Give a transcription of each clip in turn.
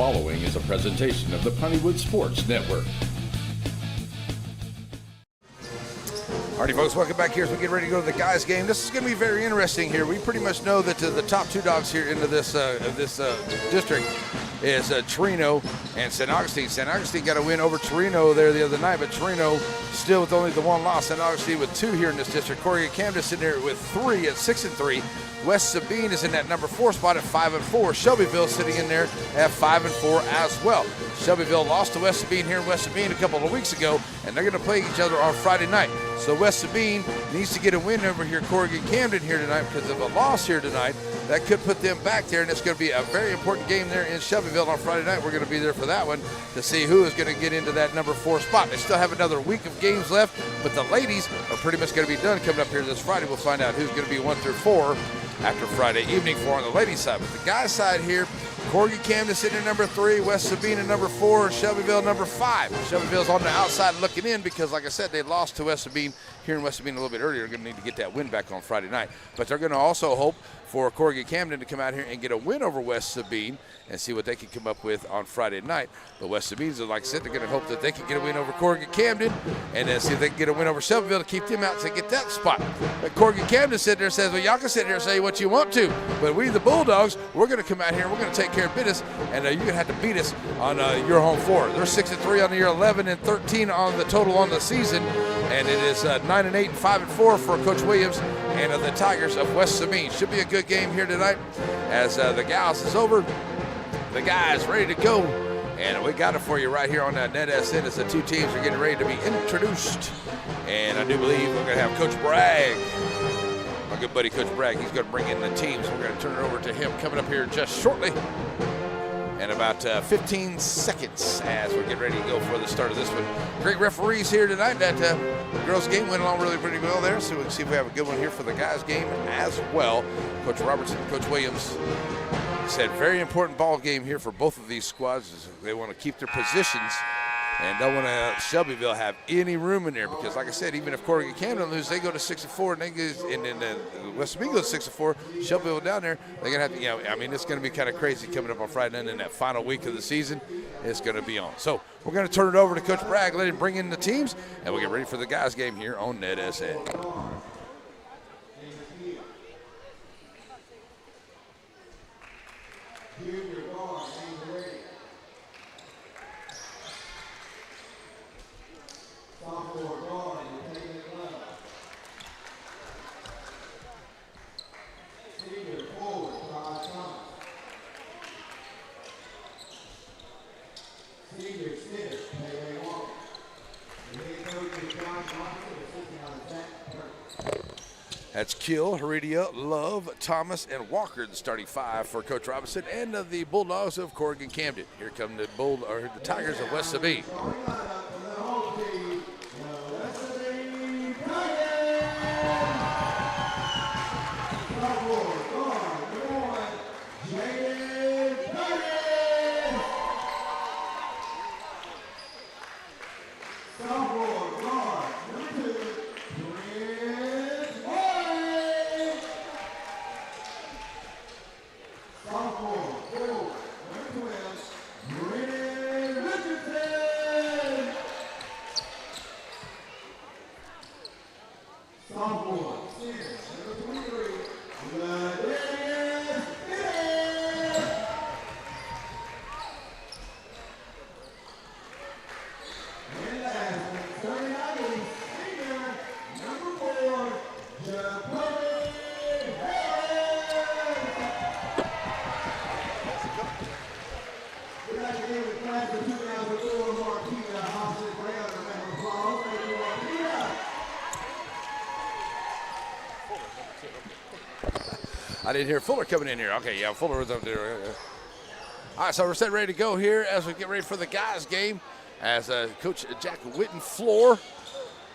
following is a presentation of the Pontywood Sports Network. Alrighty, folks, welcome back here as we get ready to go to the guys' game. This is going to be very interesting here. We pretty much know that the top two dogs here into this district is Torino and St. Augustine. St. Augustine got a win over Torino there the other night, but Torino still with only the one loss. St. Augustine with two here in this district. Corrigan Camden sitting there with 3 at 6-3. West Sabine is in that number 4 spot at 5-4. Shelbyville sitting in there at 5-4 as well. Shelbyville lost to West Sabine here in West Sabine a couple of weeks ago, and they're going to play each other on Friday night. So West Sabine needs to get a win over here, Corrigan Camden here tonight, because of a loss here tonight. That could put them back there, and it's going to be a very important game there in Shelbyville on Friday night. We're going to be there for that one to see who is going to get into that number 4 spot. They still have another week of games left, but the ladies are pretty much going to be done coming up here this Friday. We'll find out who's going to be 1 through 4 after Friday evening for on the ladies' side. But the guys' side here, Corrigan Camden sitting at number 3, West Sabine at number 4, Shelbyville number 5. Shelbyville's on the outside looking in because, like I said, they lost to West Sabine here in West Sabine a little bit earlier. They're going to need to get that win back on Friday night. But they're going to also hope for Corrigan Camden to come out here and get a win over West Sabine and see what they can come up with on Friday night. But West Sabine, like I said, they're going to hope that they can get a win over Corrigan Camden and then see if they can get a win over Shelbyville to keep them out to get that spot. But Corrigan Camden sitting there says, well, y'all can sit here and say what you want to, but we, the Bulldogs, we're going to come out here and we're going to take care of business, and you're going to have to beat us on your home floor. They're 6-3 on the year, 11-13 on the total on the season, and it is 9-8 and 5-4 for Coach Williams and the Tigers of West Sabine. Should be a good game here tonight as the gals is over. The guys ready to go, and we got it for you right here on NETSN as the two teams are getting ready to be introduced. And I do believe we're going to have Coach Bragg, my good buddy Coach Bragg. He's going to bring in the teams. We're going to turn it over to him coming up here just shortly. And about 15 seconds as we're getting ready to go for the start of this one. Great referees here tonight. That girls' game went along really pretty well there, so we can see if we have a good one here for the guys' game as well. Coach Robertson, Coach Williams said very important ball game here for both of these squads. They want to keep their positions and don't want to Shelbyville have any room in there because, like I said, even if Corrigan Camden lose, they go to 6-4, and they go, and then West Sabine goes 6-4. Shelbyville down there, they're gonna have to. I mean, it's gonna be kind of crazy coming up on Friday night, and in that final week of the season, it's gonna be on. So we're gonna turn it over to Coach Bragg, let him bring in the teams, and we'll get ready for the guys' game here on NETSN. That's Kill, Heredia, Love, Thomas, and Walker, the starting 5 for Coach Robinson and the Bulldogs of Corrigan Camden. Here come the Tigers of West Sabine. I didn't hear Fuller coming in here. Okay, yeah, Fuller was up there. All right, so we're set ready to go here as we get ready for the guys' game as Coach Jack Witten floor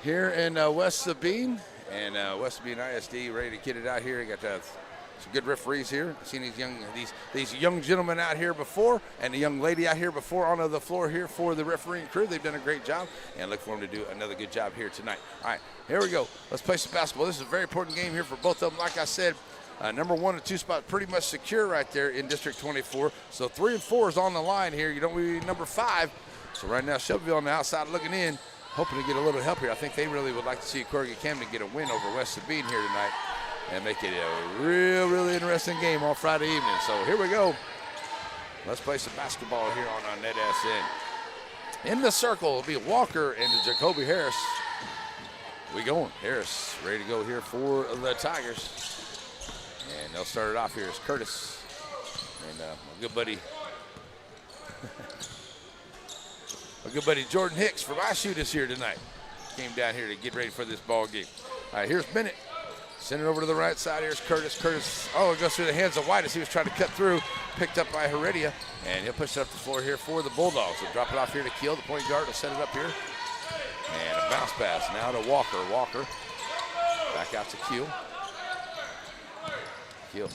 here in West Sabine. And West Sabine ISD ready to get it out here. You got some good referees here. I've seen these young gentlemen out here before and the young lady out here before on the floor here for the refereeing crew. They've done a great job and look for them to do another good job here tonight. All right, here we go. Let's play some basketball. This is a very important game here for both of them. Like I said, Number 1 and 2 spot pretty much secure right there in District 24. So 3 and 4 is on the line here. You don't need number 5. So right now Shelbyville on the outside looking in, hoping to get a little help here. I think they really would like to see Corrigan Camden get a win over West Sabine here tonight and make it a really interesting game on Friday evening. So here we go. Let's play some basketball here on NETSN. In the circle will be Walker and Jacoby Harris. We going. Harris ready to go here for the Tigers. And they'll start it off here as Curtis and my good buddy Jordan Hicks from IShoot is here tonight. Came down here to get ready for this ball game. All right, here's Bennett. Send it over to the right side. Here's Curtis. Curtis, it goes through the hands of White as he was trying to cut through. Picked up by Heredia, and he'll push it up the floor here for the Bulldogs. They'll drop it off here to Keel. The point guard will set it up here. And a bounce pass now to Walker. Walker back out to Keel. Keel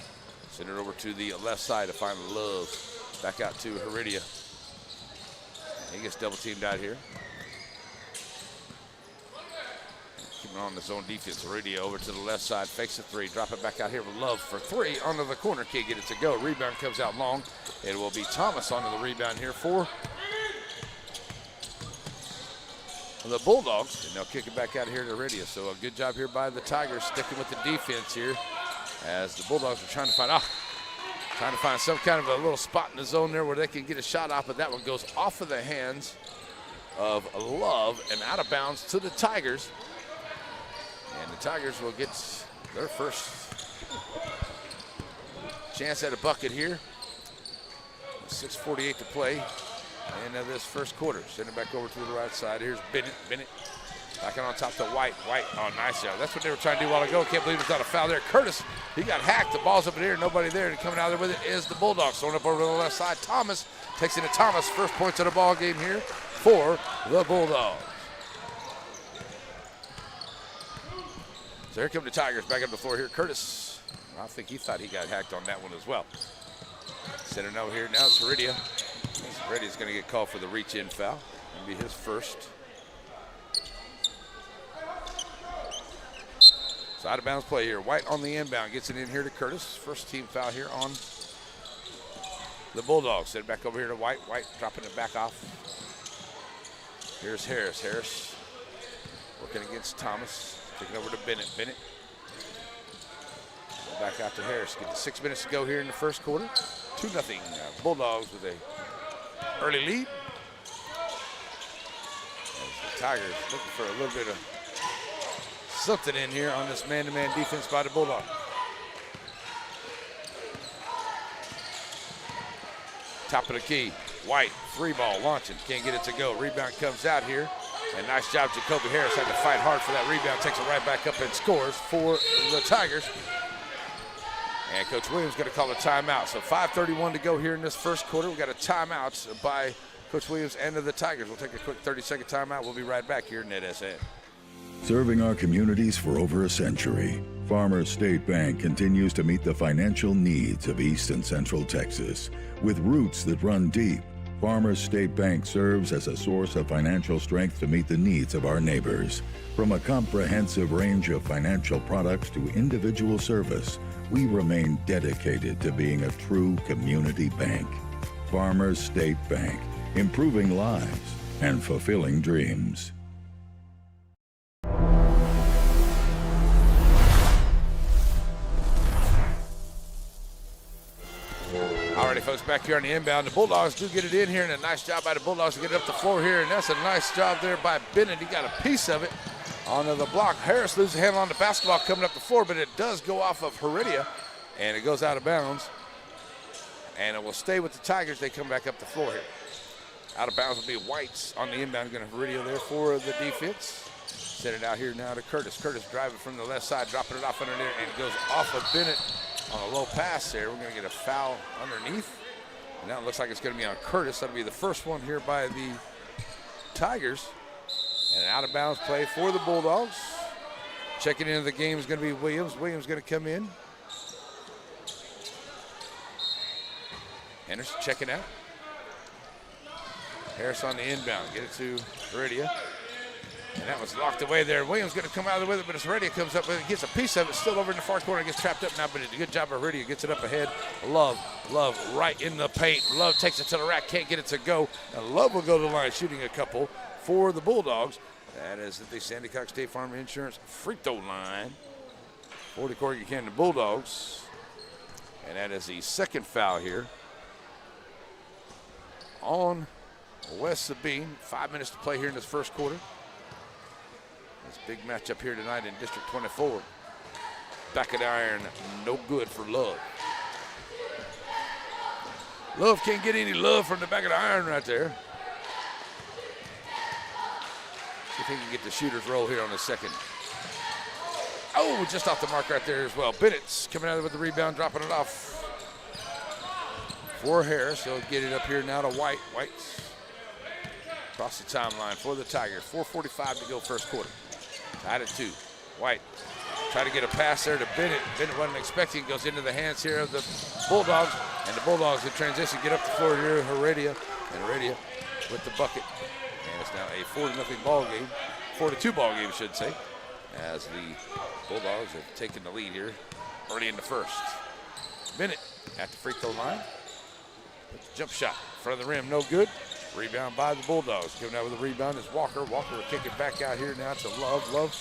send it over to the left side to find Love. Back out to Heredia. He gets double teamed out here. Keeping on the zone defense. Heredia over to the left side, fakes a 3, drop it back out here with Love for 3 onto the corner. Can't get it to go. Rebound comes out long. It will be Thomas onto the rebound here for the Bulldogs, and they'll kick it back out here to Heredia. So a good job here by the Tigers sticking with the defense here as the Bulldogs are trying to find some kind of a little spot in the zone there where they can get a shot off, but that one goes off of the hands of Love and out of bounds to the Tigers. And the Tigers will get their first chance at a bucket here. 6:48 to play in this first quarter. Send it back over to the right side. Here's Bennett. Bennett backing on top to White. White, nice job. That's what they were trying to do a while ago. Can't believe it's not a foul there. Curtis, he got hacked. The ball's up in the air. Nobody there. And coming out there with it is the Bulldogs. Throwing up over to the left side. Thomas takes it to Thomas. First points of the ball game here for the Bulldogs. So here come the Tigers back up the floor here. Curtis, I think he thought he got hacked on that one as well. Center no here. Now it's Heredia. Heredia's going to get called for the reach-in foul. That'll be his first. So out of bounds play here. White on the inbound. Gets it in here to Curtis. First team foul here on the Bulldogs. Send it back over here to White. White dropping it back off. Here's Harris. Harris working against Thomas. Taking over to Bennett. Bennett. Back out to Harris. Get 6 minutes to go here in the first quarter. 2-0 Bulldogs with a early lead. As the Tigers looking for a little bit of something in here on this man-to-man defense by the Bulldogs. Top of the key. White, 3 ball launching. Can't get it to go. Rebound comes out here. And nice job, Jacoby Harris had to fight hard for that rebound. Takes it right back up and scores for the Tigers. And Coach Williams going to call a timeout. So 5:31 to go here in this first quarter. We got a timeout by Coach Williams and the Tigers. We'll take a quick 30-second timeout. We'll be right back here in NETSN. Serving our communities for over a century, Farmers State Bank continues to meet the financial needs of East and Central Texas. With roots that run deep, Farmers State Bank serves as a source of financial strength to meet the needs of our neighbors. From a comprehensive range of financial products to individual service, we remain dedicated to being a true community bank. Farmers State Bank, improving lives and fulfilling dreams. Alrighty, folks, back here on the inbound. The Bulldogs do get it in here, and a nice job by the Bulldogs to get it up the floor here, and that's a nice job there by Bennett. He got a piece of it onto the block. Harris loses the handle on the basketball coming up the floor, but it does go off of Heredia, and it goes out of bounds. And it will stay with the Tigers. They come back up the floor here. Out of bounds will be White's on the inbound. Going to Heredia there for the defense. Send it out here now to Curtis. Curtis driving from the left side, dropping it off under there, and it goes off of Bennett on a low pass there. We're going to get a foul underneath. And now it looks like it's going to be on Curtis. That'll be the first one here by the Tigers. And an out of bounds play for the Bulldogs. Checking into the game is going to be Williams. Williams going to come in. Henderson checking out. Harris on the inbound. Get it to Heredia. And that was locked away there. Williams going to come out with it, but it's Heredia comes up with it, gets a piece of it, still over in the far corner, gets trapped up now, but a good job of Heredia, gets it up ahead. Love right in the paint. Love takes it to the rack, can't get it to go. And Love will go to the line, shooting a couple for the Bulldogs. That is the Sandycock State Farm Insurance free throw line for the Corrigan Camden Bulldogs. And that is the second foul here on West Sabine. 5 minutes to play here in this first quarter. This big matchup here tonight in District 24. Back of the iron, no good for Love. Love can't get any love from the back of the iron right there. See if he can get the shooter's roll here on the second. Oh, just off the mark right there as well. Bennett's coming out with the rebound, dropping it off for Harris. He'll get it up here now to White. White's across the timeline for the Tigers. 4:45 to go first quarter. Tied at 2. White try to get a pass there to Bennett. Bennett wasn't expecting, goes into the hands here of the Bulldogs. And the Bulldogs in transition get up the floor here. Heredia with the bucket. And it's now a 4-0 ball game. 4-2 ball game, I should say, as the Bulldogs have taken the lead here early in the first. Bennett at the free throw line. Jump shot in front of the rim, no good. Rebound by the Bulldogs. Coming out with a rebound is Walker. Walker will kick it back out here now to Love. Love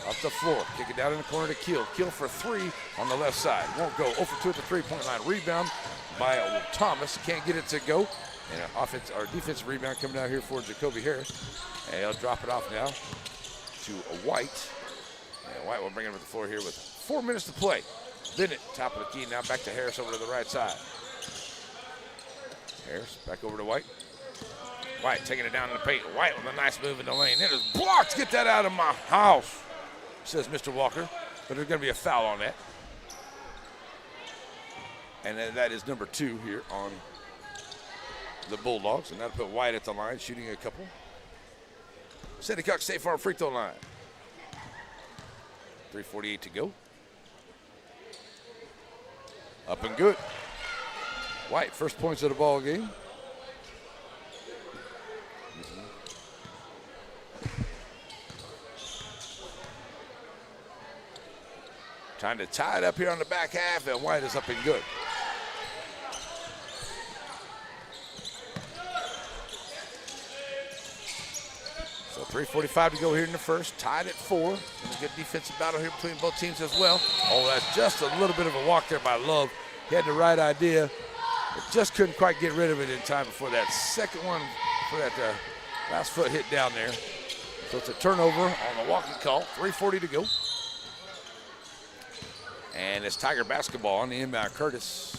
up the floor. Kick it down in the corner to Keel. Keel for 3 on the left side. Won't go. 0 for 2 at the three-point line. Rebound by Thomas. Can't get it to go. And an offense or defensive rebound coming out here for Jacoby Harris. And he'll drop it off now to White. And White will bring it to the floor here with 4 minutes to play. Bennett, top of the key. Now back to Harris over to the right side. Harris back over to White. White taking it down in the paint. White with a nice move in the lane. It is blocked. Get that out of my house, says Mr. Walker. But there's going to be a foul on that. And that is number 2 here on the Bulldogs. And that'll put White at the line, shooting a couple. Sandycock State Farm free throw line. 3:48 to go. Up and good. White, first points of the ball game. Trying to tie it up here on the back half, and White is up and good. So 3:45 to go here in the first. Tied at 4. And a good defensive battle here between both teams as well. Oh, that's just a little bit of a walk there by Love. He had the right idea, but just couldn't quite get rid of it in time before that second one, for that last foot hit down there. So it's a turnover on the walking call. 3:40 to go. And it's Tiger basketball on the inbound. Curtis.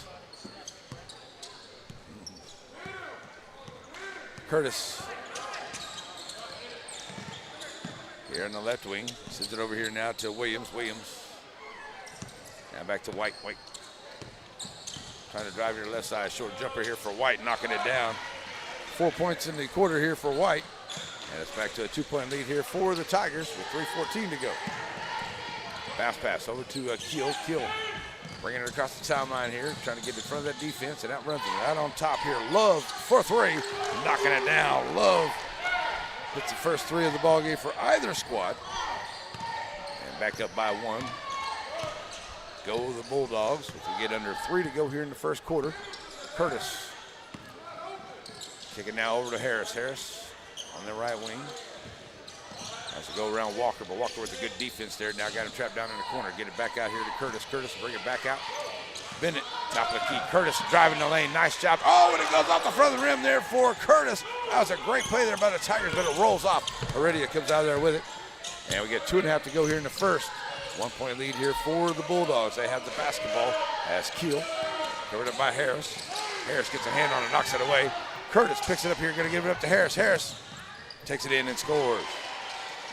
Curtis here on the left wing. Sends it over here now to Williams. Williams. Now back to White. White trying to drive your left side. Short jumper here for White, knocking it down. 4 points in the quarter here for White. And it's back to a 2-point lead here for the Tigers with 3:14 to go. Bounce pass over to Keel. Keel bringing it across the timeline here, trying to get in front of that defense, and outruns it. Right on top here, Love for 3, knocking it down. Love hits the first 3 of the ball game for either squad. And back up by 1. Go the Bulldogs. We get under 3 to go here in the first quarter. Curtis. Kick it now over to Harris. Harris on the right wing. Has to go around Walker, but Walker with a good defense there. Now got him trapped down in the corner. Get it back out here to Curtis. Curtis will bring it back out. Bennett, top of the key. Curtis driving the lane. Nice job. Oh, and it goes off the front of the rim there for Curtis. That was a great play there by the Tigers, but it rolls off. Heredia comes out of there with it. And we get 2.5 to go here in the first. 1-point lead here for the Bulldogs. They have the basketball as Keel. Covered up by Harris. Harris gets a hand on it, knocks it away. Curtis picks it up here, going to give it up to Harris. Harris takes it in and scores.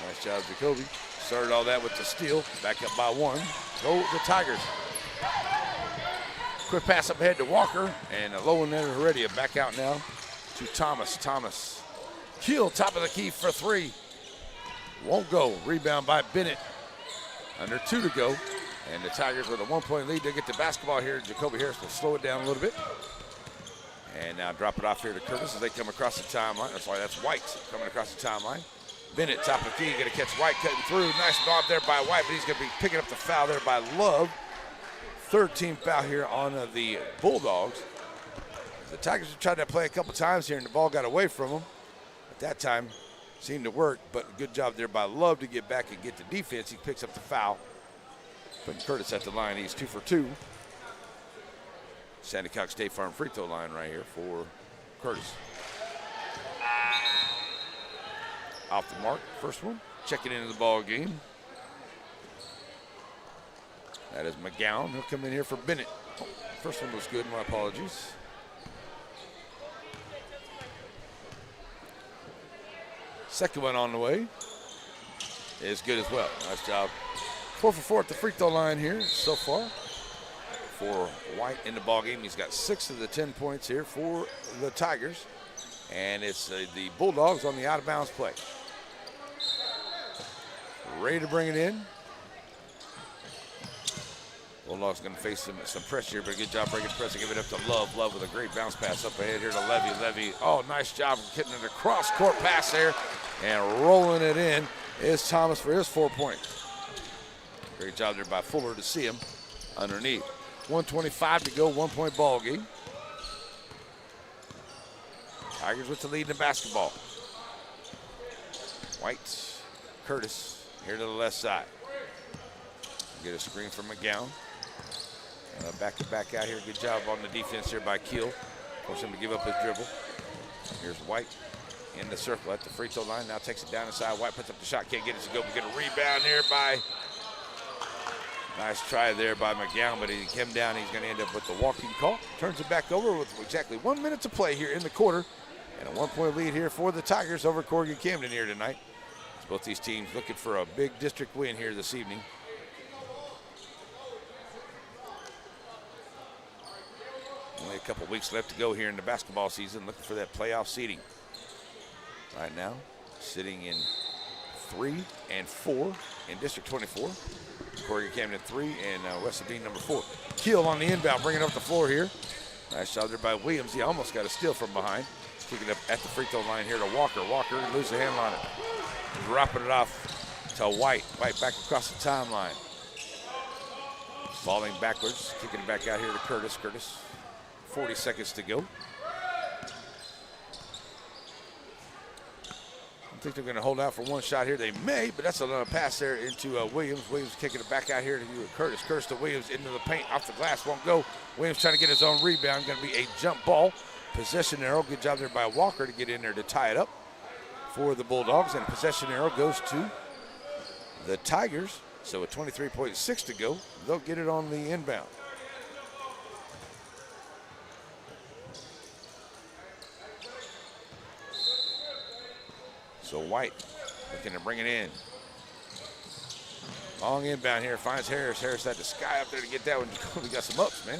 Nice job, Jacoby. Started all that with the steal. Back up by 1. Go the Tigers. Quick pass up ahead to Walker. And a low one there to Heredia. Back out now to Thomas. Thomas. Keel, top of the key for 3. Won't go. Rebound by Bennett. Under 2 to go. And the Tigers with a 1-point lead. They get the basketball here. Jacoby Harris will slow it down a little bit. And now drop it off here to Curtis as they come across the timeline. That's why that's White coming across the timeline. Bennett, top of the key, going to catch White cutting through. Nice bob there by White, but he's going to be picking up the foul there by Love. Third team foul here on the Bulldogs. The Tigers have tried to play a couple times here, and the ball got away from them. At that time, seemed to work, but good job there by Love to get back and get the defense. He picks up the foul. Putting Curtis at the line. He's 2 for 2. Sandy Cox State Farm free throw line right here for Curtis. Off the mark, first one. Checking into the ball game. That is McGowan. He'll come in here for Bennett. Oh, first one was good, my apologies. Second one on the way is good as well. Nice job. 4 for 4 at the free throw line here so far for White in the ball game. He's got 6 of the 10 points here for the Tigers. And it's the Bulldogs on the out of bounds play. Ready to bring it in. Bulldogs going to face some pressure here, but a good job breaking press and give it up to Love. Love with a great bounce pass up ahead here to Levy. Levy, oh, nice job getting it across court pass there and rolling it in is Thomas for his 4 points. Great job there by Fuller to see him underneath. 1:25 to go, 1 point ball game. Tigers with the lead in the basketball. White, Curtis here to the left side. Get a screen from McGowan. Back out here. Good job on the defense here by Keel. Force him to give up his dribble. Here's White in the circle at the free throw line. Now takes it down inside. White puts up the shot. Can't get it to go. We get a rebound here by. Nice try there by McGowan, but he came down. He's going to end up with the walking call. Turns it back over with exactly 1 minute to play here in the quarter. And a 1 point lead here for the Tigers over Corrigan Camden here tonight. It's both these teams looking for a big district win here this evening. Only a couple weeks left to go here in the basketball season, looking for that playoff seeding. Right now, sitting in 3 and 4 in District 24. Corrigan Camden 3 and West Sabine number 4. Keel on the inbound, bringing up the floor here. Nice job there by Williams. He almost got a steal from behind. Kicking up at the free throw line here to Walker. Walker loses the handle on it. Dropping it off to White. White back across the timeline. Falling backwards, kicking it back out here to Curtis. Curtis, 40 seconds to go. I think they're going to hold out for one shot here. They may, but that's another pass there into Williams. Williams kicking it back out here to Curtis. Curtis to Williams into the paint. Off the glass, won't go. Williams trying to get his own rebound. Going to be a jump ball. Possession arrow. Good job there by Walker to get in there to tie it up for the Bulldogs. And possession arrow goes to the Tigers. So with 23.6 to go, they'll get it on the inbound. So White looking to bring it in. Long inbound here, finds Harris. Harris had the sky up there to get that one. We got some ups, man.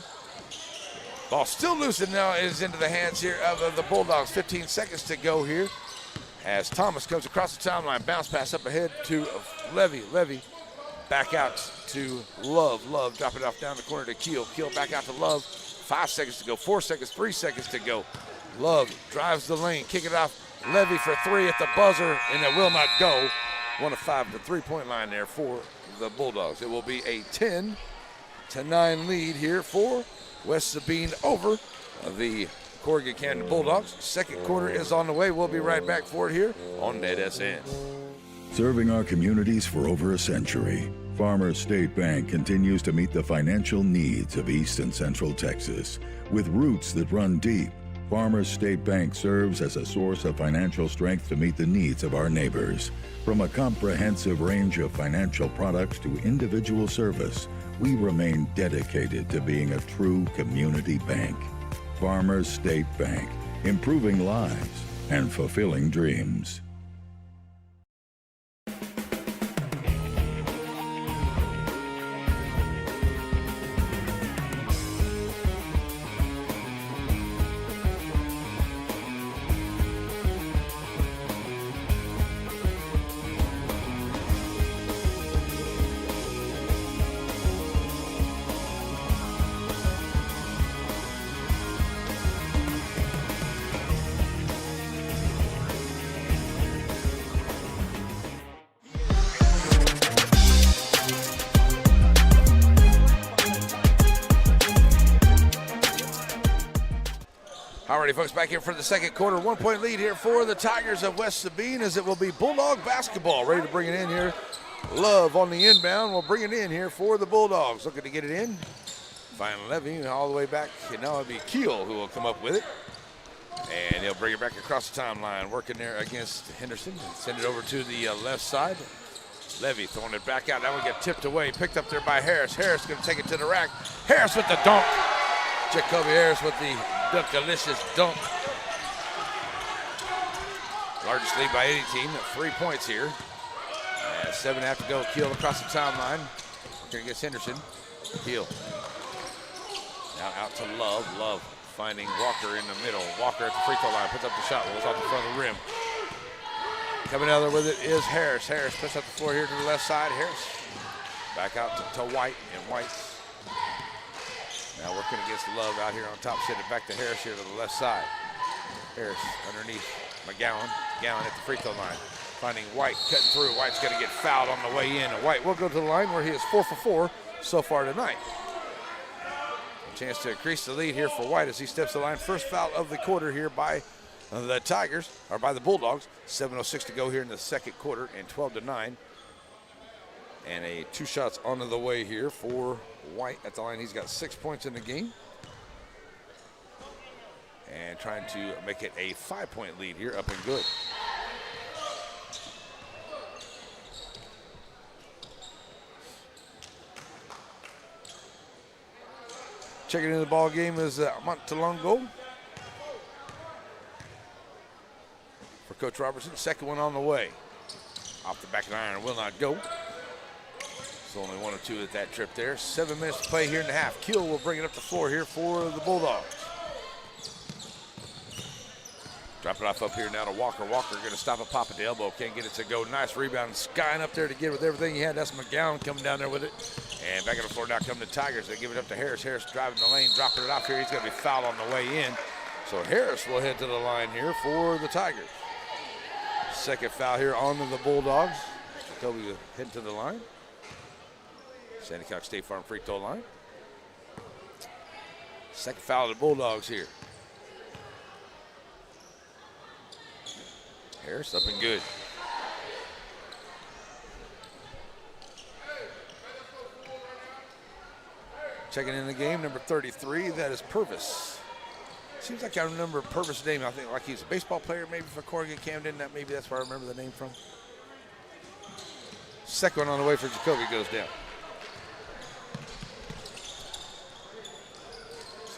Ball still loose and now is into the hands here of the Bulldogs. 15 seconds to go here as Thomas comes across the timeline. Bounce pass up ahead to Levy. Levy back out to Love. Love drop it off down the corner to Keel. Keel back out to Love. 5 seconds to go, 4 seconds, 3 seconds to go. Love drives the lane, kick it off. Levy for 3 at the buzzer, and it will not go. 1 of 5 to 3-point line there for the Bulldogs. It will be a 10-9 lead here for West Sabine over the Corrigan Camden Bulldogs. Second quarter is on the way. We'll be right back for it here on NETSN. Serving our communities for over a century, Farmers State Bank continues to meet the financial needs of East and Central Texas. With roots that run deep, Farmers State Bank serves as a source of financial strength to meet the needs of our neighbors. From a comprehensive range of financial products to individual service, we remain dedicated to being a true community bank. Farmers State Bank, improving lives and fulfilling dreams. Alrighty, folks, back here for the second quarter. 1 point lead here for the Tigers of West Sabine, as it will be Bulldog basketball. Ready to bring it in here. Love on the inbound. We'll bring it in here for the Bulldogs. Looking to get it in. Find Levy all the way back. And now it'll be Keel who will come up with it. And he'll bring it back across the timeline. Working there against Henderson. Send it over to the left side. Levy throwing it back out. That one get tipped away. Picked up there by Harris. Harris going to take it to the rack. Harris with the dunk. Jacoby Harris with the delicious dunk. Largest lead by any team. 3 points here. 7.5 to go. Keel across the timeline. Working against Henderson. Keel. Now out to Love. Love finding Walker in the middle. Walker at the free throw line. Puts up the shot. Rolls off the front of the rim. Coming out there with it is Harris. Harris puts up the floor here to the left side. Harris back out to White. And White now working against Love out here on top. Send it back to Harris here to the left side. Harris underneath McGowan. McGowan at the free throw line. Finding White cutting through. White's going to get fouled on the way in. And White will go to the line where he is 4 for 4 so far tonight. A chance to increase the lead here for White as he steps the line. First foul of the quarter here by the Tigers, or by the Bulldogs. 7:06 to go here in the second quarter and 12-9. And a 2 shots onto the way here for White at the line. He's got 6 points in the game. And trying to make it a 5-point lead here, up and good. Checking into the ball game is Montalongo for Coach Robertson. Second one on the way. Off the back of the iron, will not go. It's only 1 or 2 at that trip there. 7 minutes to play here in the half. Keel will bring it up the floor here for the Bulldogs. Drop it off up here now to Walker. Walker going to stop a pop at the elbow. Can't get it to go. Nice rebound. Skying up there to get it with everything he had. That's McGowan coming down there with it. And back on the floor now come the Tigers. They give it up to Harris. Harris driving the lane, dropping it off here. He's going to be fouled on the way in. So Harris will head to the line here for the Tigers. Second foul here on the Bulldogs. Jacoby will head to the line. Sandy Cox State Farm free throw line. Second foul of the Bulldogs here. Harris up and good. Checking in the game, number 33, that is Purvis. Seems like I remember Purvis' name. I think like he's a baseball player maybe for Corrigan, Camden. Maybe that's where I remember the name from. Second one on the way for Jacoby goes down.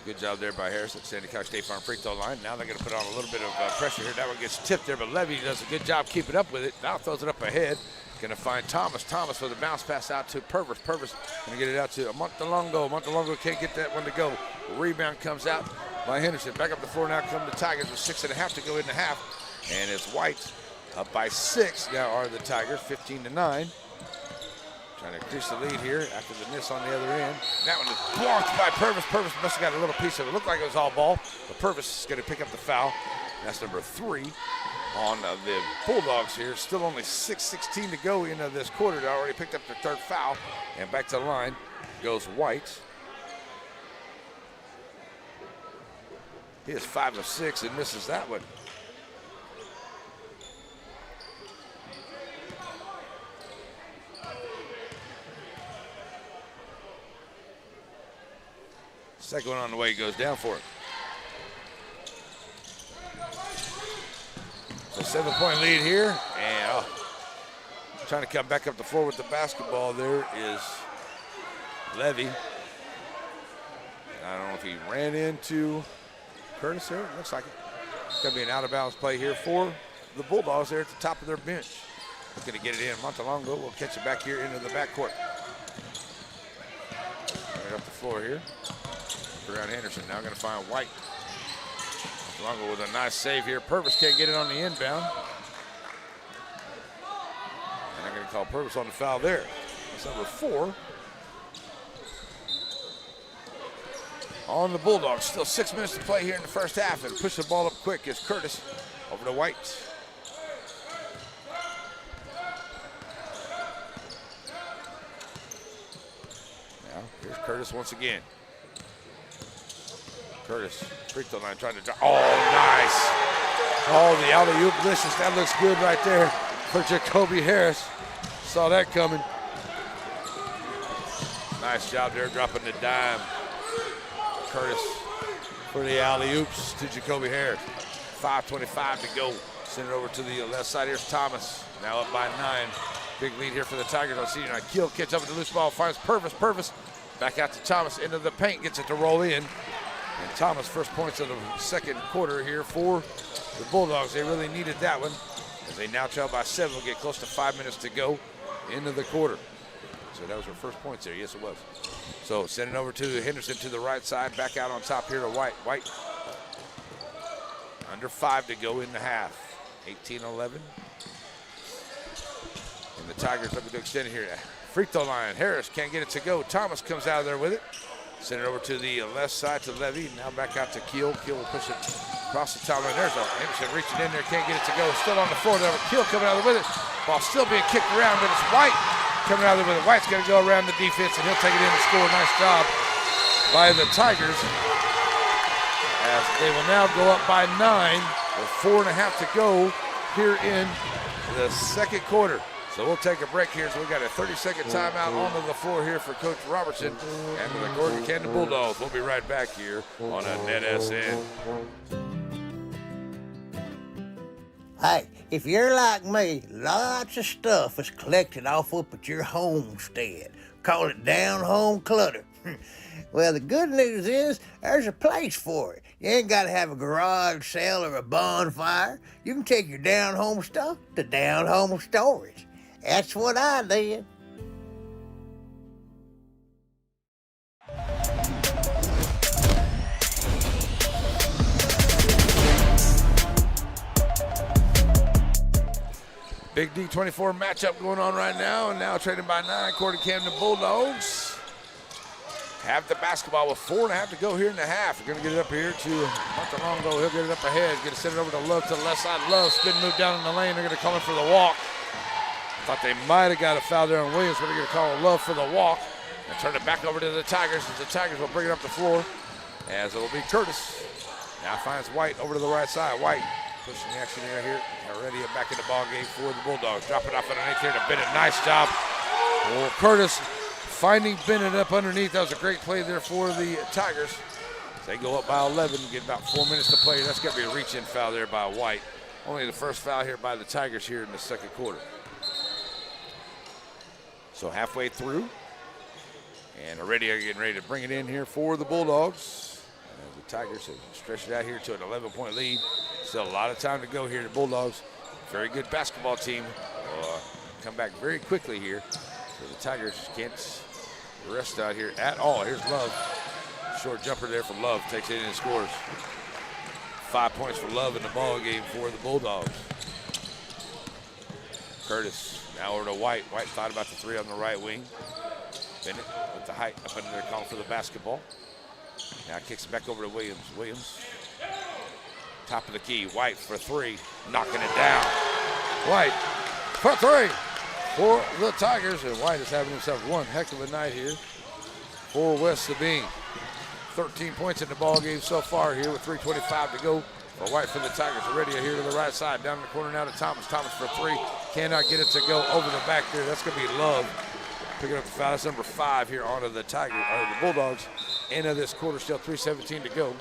Good job there by Harris at Sandy Cox State Farm free throw line. Now they're going to put on a little bit of pressure here. That one gets tipped there, but Levy does a good job keeping up with it. Now throws it up ahead. Going to find Thomas. Thomas with a bounce pass out to Purvis. Purvis going to get it out to Montalongo. Montalongo can't get that one to go. Rebound comes out by Henderson. Back up the floor now come the Tigers with 6.5 to go in the half. And it's White up by 6. Now are the Tigers 15-9. Trying to increase the lead here after the miss on the other end. That one is blocked by Purvis. Purvis must have got a little piece of it. Looked like it was all ball, but Purvis is going to pick up the foul. That's number 3 on the Bulldogs here. Still only 6:16 to go into this quarter. They already picked up their 3rd foul. And back to the line goes White. He is 5 of 6 and misses that one. Second one on the way goes down for it. So 7-point lead here. And trying to come back up the floor with the basketball there is Levy. I don't know if he ran into Curtis there. Looks like it. It's going to be an out-of-bounds play here for the Bulldogs there at the top of their bench. Going to get it in. Montalongo will catch it back here into the backcourt. Right up the floor here. Around Henderson now going to find White. Longo with a nice save here. Purvis can't get it on the inbound. And they're going to call Purvis on the foul there. That's number 4. On the Bulldogs. Still 6 minutes to play here in the first half. And push the ball up quick is Curtis over to White. Now here's Curtis once again. Curtis, free throw line trying to drive. Oh, nice. Oh, the alley-oop delicious. That looks good right there for Jacoby Harris. Saw that coming. Nice job there dropping the dime. Curtis for the alley-oops to Jacoby Harris. 5:25 to go. Send it over to the left side. Here's Thomas. Now up by 9. Big lead here for the Tigers on senior night. Keel catch up with the loose ball. Finds Purvis. Purvis back out to Thomas into the paint. Gets it to roll in. And Thomas first points of the second quarter here for the Bulldogs. They really needed that one as they now trail by 7. We'll get close to 5 minutes to go into the quarter. So that was her first points there. Yes, it was. So send it over to Henderson to the right side. Back out on top here to White. White under 5 to go in the half. 18-11. And the Tigers looking to extend it here. Free throw line. Harris can't get it to go. Thomas comes out of there with it. Send it over to the left side to Levy. Now back out to Keel. Keel will push it across the top line. There's Henderson reaching in there. Can't get it to go. Still on the floor. Keel coming out of there with it. Ball still being kicked around, but it's White coming out of there with it. White's going to go around the defense, and he'll take it in and score. Nice job by the Tigers. As they will now go up by 9 with 4.5 to go here in the second quarter. So we'll take a break here. So we got a 30-second timeout onto the floor here for Coach Robertson and the Corrigan Camden Bulldogs. We'll be right back here on a NETSN. Hey, if you're like me, lots of stuff is collected off up at your homestead. Call it down home clutter. Well, the good news is there's a place for it. You ain't got to have a garage sale or a bonfire. You can take your down home stuff to down home storage. That's what I did. Big D24 matchup going on right now, and now trading by 9. Corrigan Camden Bulldogs have the basketball with 4.5 to go here in the half. We're going to get it up here to Montalongo. He'll get it up ahead. Going to send it over to Love to the left side. Love spin move down in the lane. They're going to call him for the walk. Thought they might have got a foul there on Williams, but they're going to call Love for the walk and turn it back over to the Tigers as the Tigers will bring it up the floor as it will be Curtis. Now finds White over to the right side. White pushing the action here. Already back in the ball game for the Bulldogs. Drop it off underneath here to Bennett. Nice job. Oh, Curtis finding Bennett up underneath. That was a great play there for the Tigers. They go up by 11, get about 4 minutes to play. That's going to be a reach-in foul there by White. Only the first foul here by the Tigers here in the second quarter. So halfway through, and already are getting ready to bring it in here for the Bulldogs. The Tigers have stretched it out here to an 11-point lead. Still a lot of time to go here. The Bulldogs, very good basketball team, come back very quickly here. So the Tigers can't rest out here at all. Here's Love. Short jumper there from Love. Takes it in and scores. 5 points for Love in the ball game for the Bulldogs. Curtis now over to White. White thought about the 3 on the right wing. Bennett with the height up under there calling for the basketball. Now kicks it back over to Williams. Williams, top of the key. White for 3, knocking it down. White for 3 for the Tigers, and White is having himself one heck of a night here for West Sabine. 13 points in the ball game so far here with 3:25 to go for White for the Tigers. Already here to the right side, down in the corner now to Thomas. Thomas for 3, cannot get it to go over the back there. That's going to be Love picking up the foul. That's number 5 here onto the Tigers, or the Bulldogs. End of this quarter, still 3:17 to go.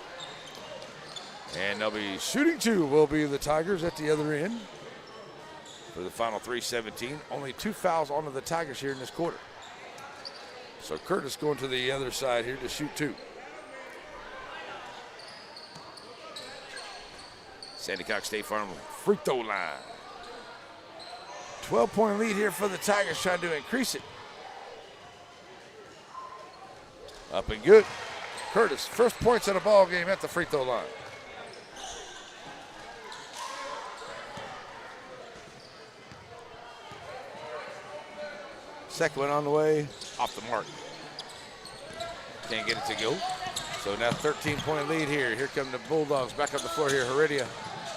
And they'll be shooting 2 will be the Tigers at the other end for the final 3:17. Only 2 fouls onto the Tigers here in this quarter. So Curtis going to the other side here to shoot 2. Sandy Cox State Farm free throw line. 12-point lead here for the Tigers, trying to increase it. Up and good. Curtis, first points of the ball game at the free throw line. Second one on the way, off the mark. Can't get it to go. So now 13-point lead here. Here come the Bulldogs back up the floor here. Heredia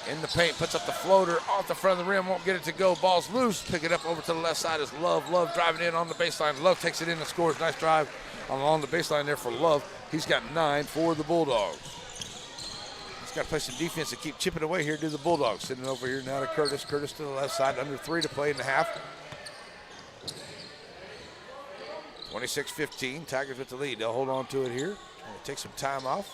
in the paint, puts up the floater off the front of the rim, won't get it to go. Ball's loose. Pick it up over to the left side is Love. Love driving in on the baseline. Love takes it in and scores. Nice drive along the baseline there for Love. He's got 9 for the Bulldogs. got to play some defense to keep chipping away here to the Bulldogs. Sitting over here now to Curtis. Curtis to the left side, under 3 to play in the half. 26-15, Tigers with the lead. They'll hold on to it here. Trying to take some time off.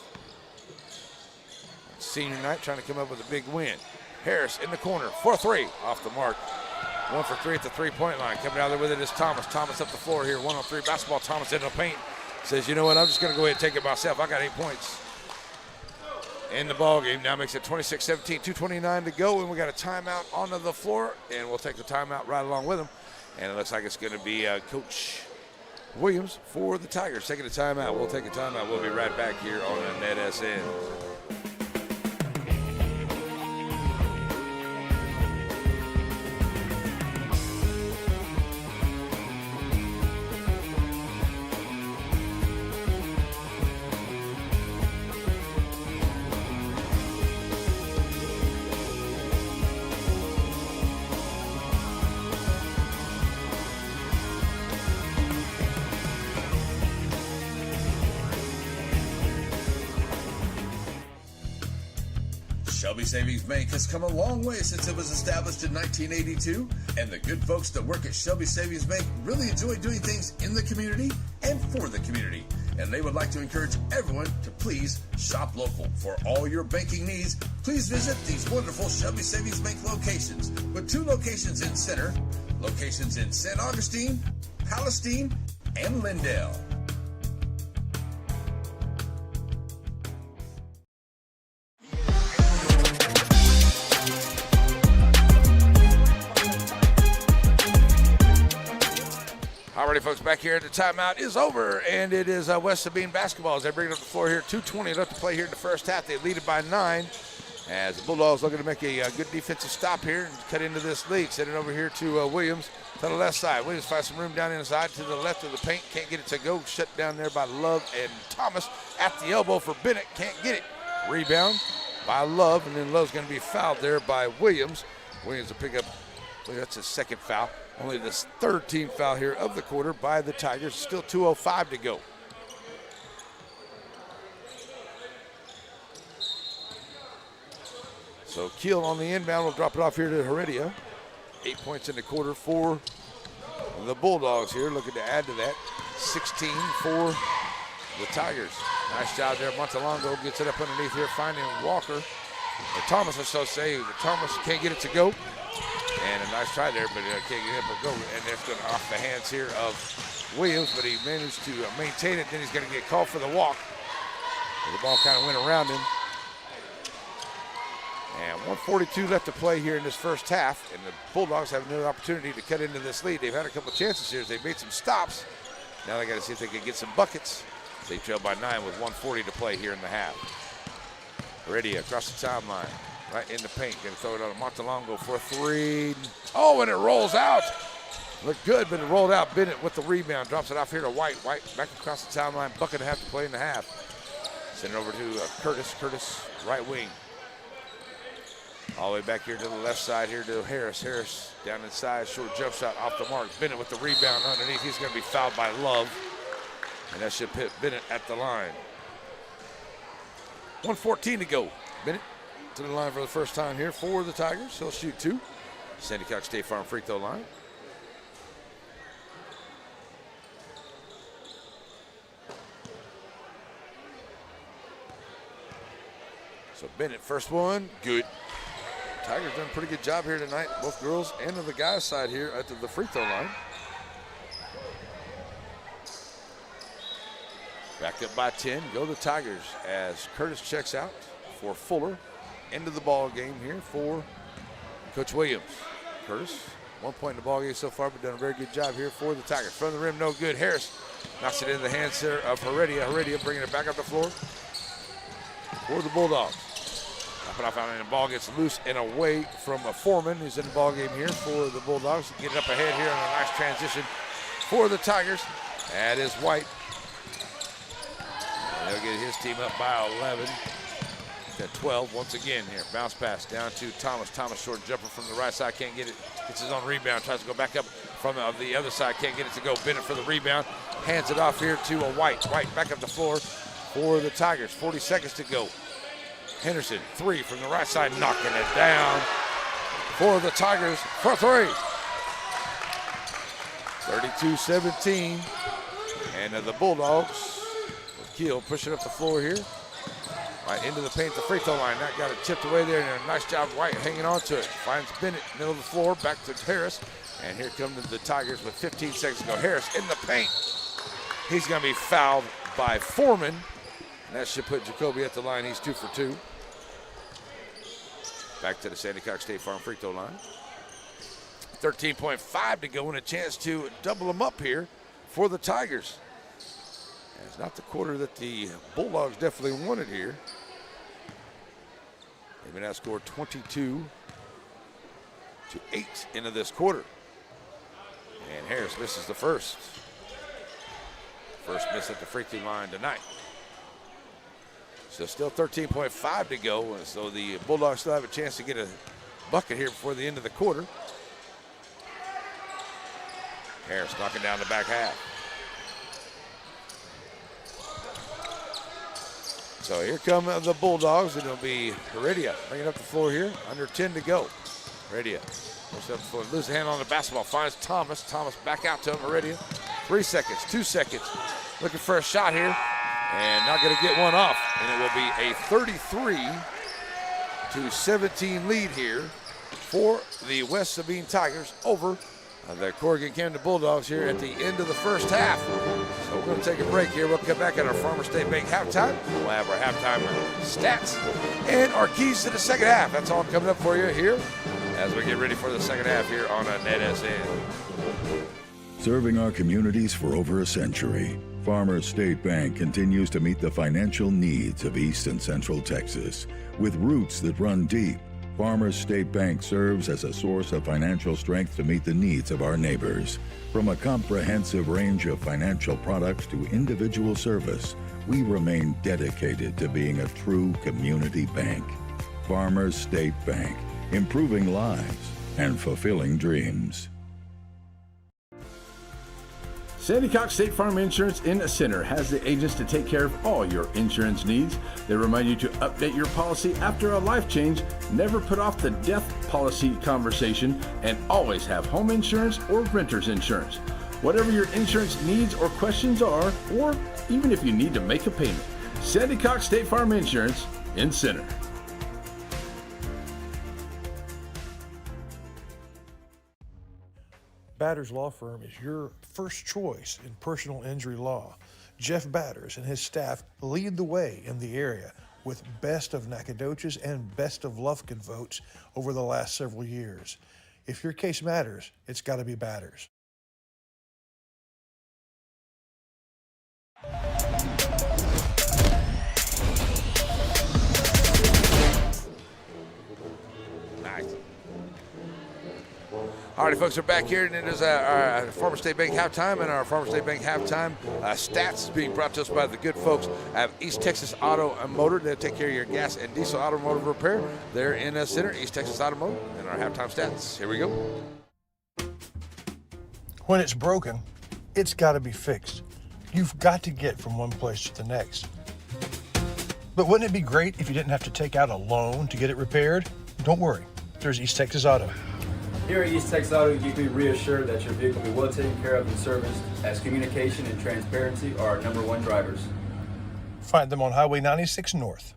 Senior night trying to come up with a big win. Harris in the corner, 4-3, off the mark. 1 for 3 at the three-point line. Coming out there with it is Thomas. Thomas up the floor here, 1-on-3 basketball. Thomas in the paint. Says, you know what, I'm just going to go ahead and take it myself. I got 8 points in the ball game. Now makes it 26-17, 2:29 to go, and we got a timeout onto the floor, and we'll take the timeout right along with him. And it looks like it's going to be Coach Williams for the Tigers taking a timeout. We'll take a timeout. We'll be right back here on the NETSN. Shelby Savings Bank has come a long way since it was established in 1982, and the good folks that work at Shelby Savings Bank really enjoy doing things in the community and for the community. And they would like to encourage everyone to please shop local. For all your banking needs, please visit these wonderful Shelby Savings Bank locations, with 2 locations in Center, locations in St. Augustine, Palestine, and Lindale. Alrighty, folks, back here. The timeout is over, and it is West Sabine basketball as they bring it up the floor here. 2:20 left to play here in the first half. They lead it by 9 as the Bulldogs looking to make a good defensive stop here and cut into this lead. Send it over here to Williams to the left side. Williams finds some room down inside to the left of the paint. Can't get it to go. Shut down there by Love and Thomas at the elbow for Bennett. Can't get it. Rebound by Love, and then Love's going to be fouled there by Williams. Williams will pick up, well, that's his second foul. Only this 3rd team foul here of the quarter by the Tigers. Still 2:05 to go. So Keel on the inbound will drop it off here to Heredia. 8 points in the quarter for the Bulldogs here, looking to add to that. 16 for the Tigers. Nice job there. Montalongo gets it up underneath here, finding Walker. Or Thomas, I shall say. Thomas can't get it to go. And a nice try there, but can't get it to go. And that's going off the hands here of Williams, but he managed to maintain it. Then he's going to get called for the walk. The ball kind of went around him. And 1:42 left to play here in this first half, and the Bulldogs have another opportunity to cut into this lead. They've had a couple of chances here as they've made some stops. Now they got to see if they can get some buckets. They trail by 9 with 1:40 to play here in the half. Heredia across the timeline, right in the paint. Going to throw it on Montalongo for 3. Oh, and it rolls out. Looked good, but it rolled out. Bennett with the rebound. Drops it off here to White. White back across the timeline. Bucket and a half to play in the half. Send it over to Curtis. Curtis, right wing. All the way back here to the left side here to Harris. Harris down inside. Short jump shot off the mark. Bennett with the rebound underneath. He's going to be fouled by Love. And that should put Bennett at the line. 1:14 to go. Bennett to the line for the first time here for the Tigers. He'll shoot 2. Sandy Cox State Farm free throw line. So Bennett, first one, good. Tigers done a pretty good job here tonight, both girls and on the guys' side here at the free throw line. Back up by 10, go the Tigers as Curtis checks out for Fuller. Into the ball game here for Coach Williams. Curtis, 1 point in the ball game so far, but done a very good job here for the Tigers. Front of the rim, no good. Harris knocks it into the hands there of Heredia. Heredia bringing it back up the floor for the Bulldogs. Dropping off out, and the ball gets loose and away from a Foreman who's in the ball game here for the Bulldogs. Get it up ahead here on a nice transition for the Tigers. That is White. And they'll get his team up by 11. At 12 once again here. Bounce pass down to Thomas. Thomas short jumper from the right side. Can't get it. Gets his own rebound. Tries to go back up from the other side. Can't get it to go. Bennett for the rebound. Hands it off here to a White. White back up the floor for the Tigers. 40 seconds to go. Henderson, 3 from the right side, knocking it down for the Tigers for 3. 32-17. And the Bulldogs with Keel pushing up the floor here. Right into the paint at the free throw line. That got it tipped away there, and a nice job White hanging on to it. Finds Bennett, middle of the floor, back to Harris. And here come the Tigers with 15 seconds to go. Harris in the paint. He's going to be fouled by Foreman. And that should put Jacoby at the line. He's 2 for 2. Back to the Sandy Cox State Farm free throw line. 13.5 to go and a chance to double them up here for the Tigers. And it's not the quarter that the Bulldogs definitely wanted here. They've been outscored 22-8 into this quarter. And Harris misses the first. First miss at the free throw line tonight. So still 13.5 to go. And so the Bulldogs still have a chance to get a bucket here before the end of the quarter. Harris knocking down the back half. So here come the Bulldogs, and it'll be Heredia bringing up the floor here. Under 10 to go. Heredia goes up the floor, loses the hand on the basketball, finds Thomas. Thomas back out to him, Heredia. 3 seconds, 2 seconds. Looking for a shot here, and not going to get one off. And it will be a 33-17 lead here for the West Sabine Tigers over the Corrigan Camden Bulldogs here at the end of the first half. So we're going to take a break here. We'll come back at our Farmers State Bank halftime. We'll have our halftime stats and our keys to the second half. That's all coming up for you here as we get ready for the second half here on NETSN. Serving our communities for over a century, Farmers State Bank continues to meet the financial needs of East and Central Texas. With roots that run deep, Farmers State Bank serves as a source of financial strength to meet the needs of our neighbors. From a comprehensive range of financial products to individual service, we remain dedicated to being a true community bank. Farmers State Bank, improving lives and fulfilling dreams. Sandy Cox State Farm Insurance in the Center has the agents to take care of all your insurance needs. They remind you to update your policy after a life change, never put off the death policy conversation, and always have home insurance or renter's insurance. Whatever your insurance needs or questions are, or even if you need to make a payment, Sandy Cox State Farm Insurance in Center. Batters Law Firm is your first choice in personal injury law. Jeff Batters and his staff lead the way in the area with best of Nacogdoches and best of Lufkin votes over the last several years. If your case matters, it's got to be Batters. Nice. All right, folks, we're back here, and it is our Farmers State Bank halftime, and our Farmers State Bank halftime stats is being brought to us by the good folks at East Texas Auto and Motor. They'll take care of your gas and diesel automotive repair. They're in the center, East Texas Automotive, and our halftime stats. Here we go. When it's broken, it's got to be fixed. You've got to get from one place to the next. But wouldn't it be great if you didn't have to take out a loan to get it repaired? Don't worry, there's East Texas Auto. Here at East Texas Auto, you can be reassured that your vehicle will be well taken care of and serviced, as communication and transparency are our #1 drivers. Find them on Highway 96 North.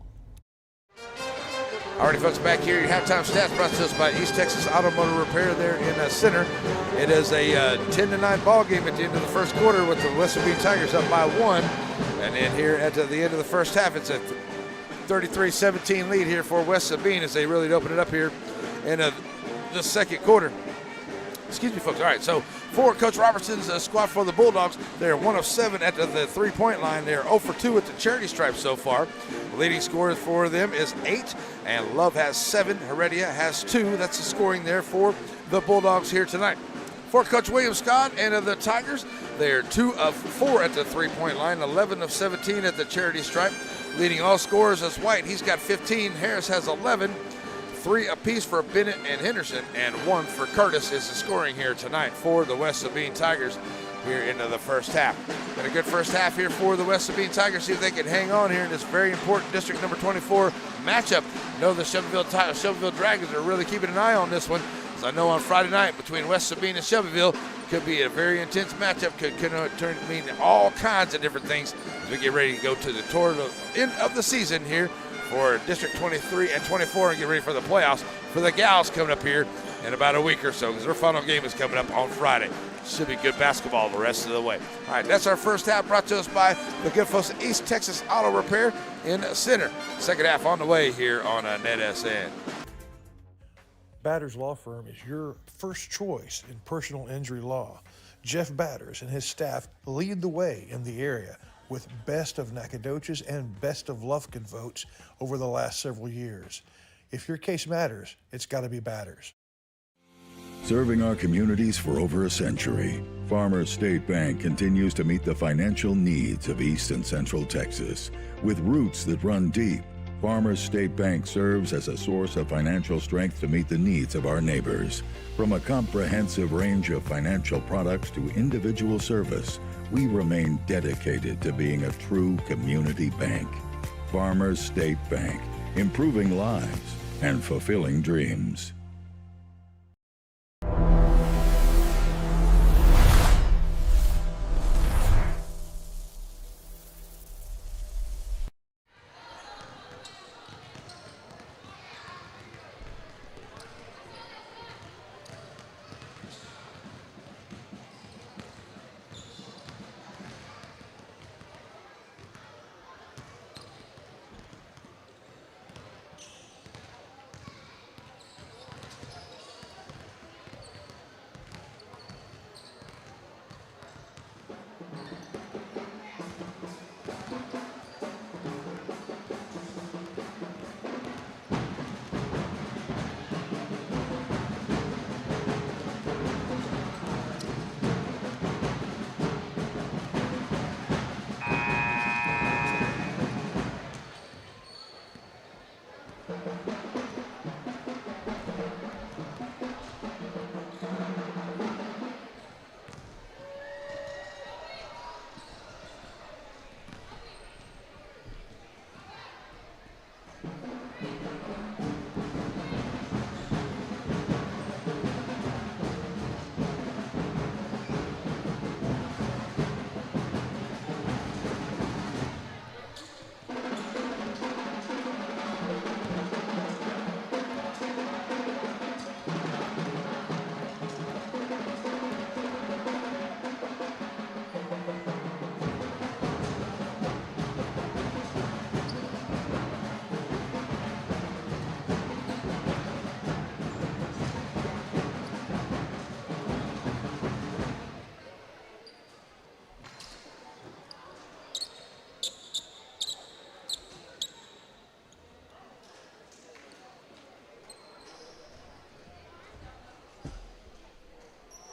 All right, folks, back here, your halftime stats brought to us by East Texas Automotive Repair there in the center. It is a 10-9 ball game at the end of the first quarter with the West Sabine Tigers up by 1. And then here at the end of the first half, it's a 33-17 lead here for West Sabine as they really open it up here in the second quarter. Excuse me, folks. All right, so for Coach Robertson's squad for the Bulldogs, they're 1 of 7 at the three-point line. They're 0 for 2 at the charity stripe so far. The leading scorer for them is 8, and Love has 7. Heredia has 2. That's the scoring there for the Bulldogs here tonight. For Coach William Scott and the Tigers, they're 2 of 4 at the three-point line, 11 of 17 at the charity stripe. Leading all scorers is White. He's got 15. Harris has 11. 3 apiece for Bennett and Henderson, and 1 for Curtis is the scoring here tonight for the West Sabine Tigers. here into the first half. Been a good first half here for the West Sabine Tigers. See if they can hang on here in this very important District number 24 matchup. I know the Shelbyville Dragons are really keeping an eye on this one. So I know on Friday night between West Sabine and Shelbyville could be a very intense matchup. Could mean all kinds of different things as we get ready to go to the end of the season here for District 23 and 24 and get ready for the playoffs for the gals coming up here in about a week or so, because their final game is coming up on Friday. Should be good basketball the rest of the way. All right, that's our first half, brought to us by the good folks at East Texas Auto Repair in Center. Second half on the way here on NETSN. Batters Law Firm is your first choice in personal injury law. Jeff Batters and his staff lead the way in the area with best of Nacogdoches and best of Lufkin votes over the last several years. If your case matters, it's got to be Batters. Serving our communities for over a century, Farmers State Bank continues to meet the financial needs of East and Central Texas. With roots that run deep, Farmers State Bank serves as a source of financial strength to meet the needs of our neighbors. From a comprehensive range of financial products to individual service, we remain dedicated to being a true community bank. Farmers State Bank, improving lives and fulfilling dreams.